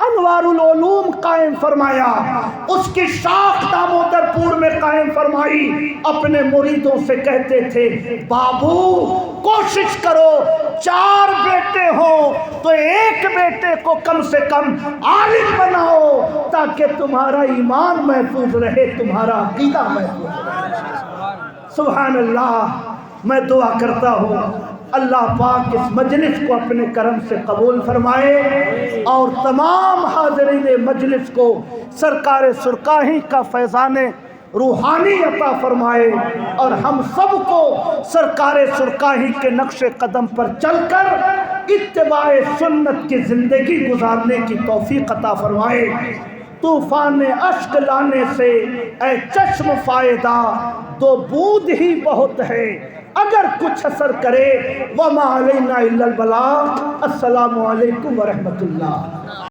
انوارul علوم قائم فرمایا، اس کی شاخ دامودر پور میں قائم فرمائی۔ اپنے مریدوں سے کہتے تھے بابو کوشش کرو 4 بیٹے ہوں تو ایک بیٹے کو کم سے کم عالم بناؤ تاکہ تمہارا ایمان محفوظ رہے، تمہارا عقیدہ محفوظ رہے۔ سبحان اللہ۔ میں دعا کرتا ہوں اللہ پاک اس مجلس کو اپنے کرم سے قبول فرمائے اور تمام حاضرین مجلس کو سرکار سرکاہی کا فیضان روحانی عطا فرمائے اور ہم سب کو سرکار سرکاہی کے نقش قدم پر چل کر اتباع سنت کی زندگی گزارنے کی توفیق عطا فرمائے۔ طوفان اشک لانے سے اے چشم فائدہ 2 بوند ہی بہت ہے، اگر کچھ اثر کرے وما علینا الا البلاغ۔ السلام علیکم ورحمۃ اللہ۔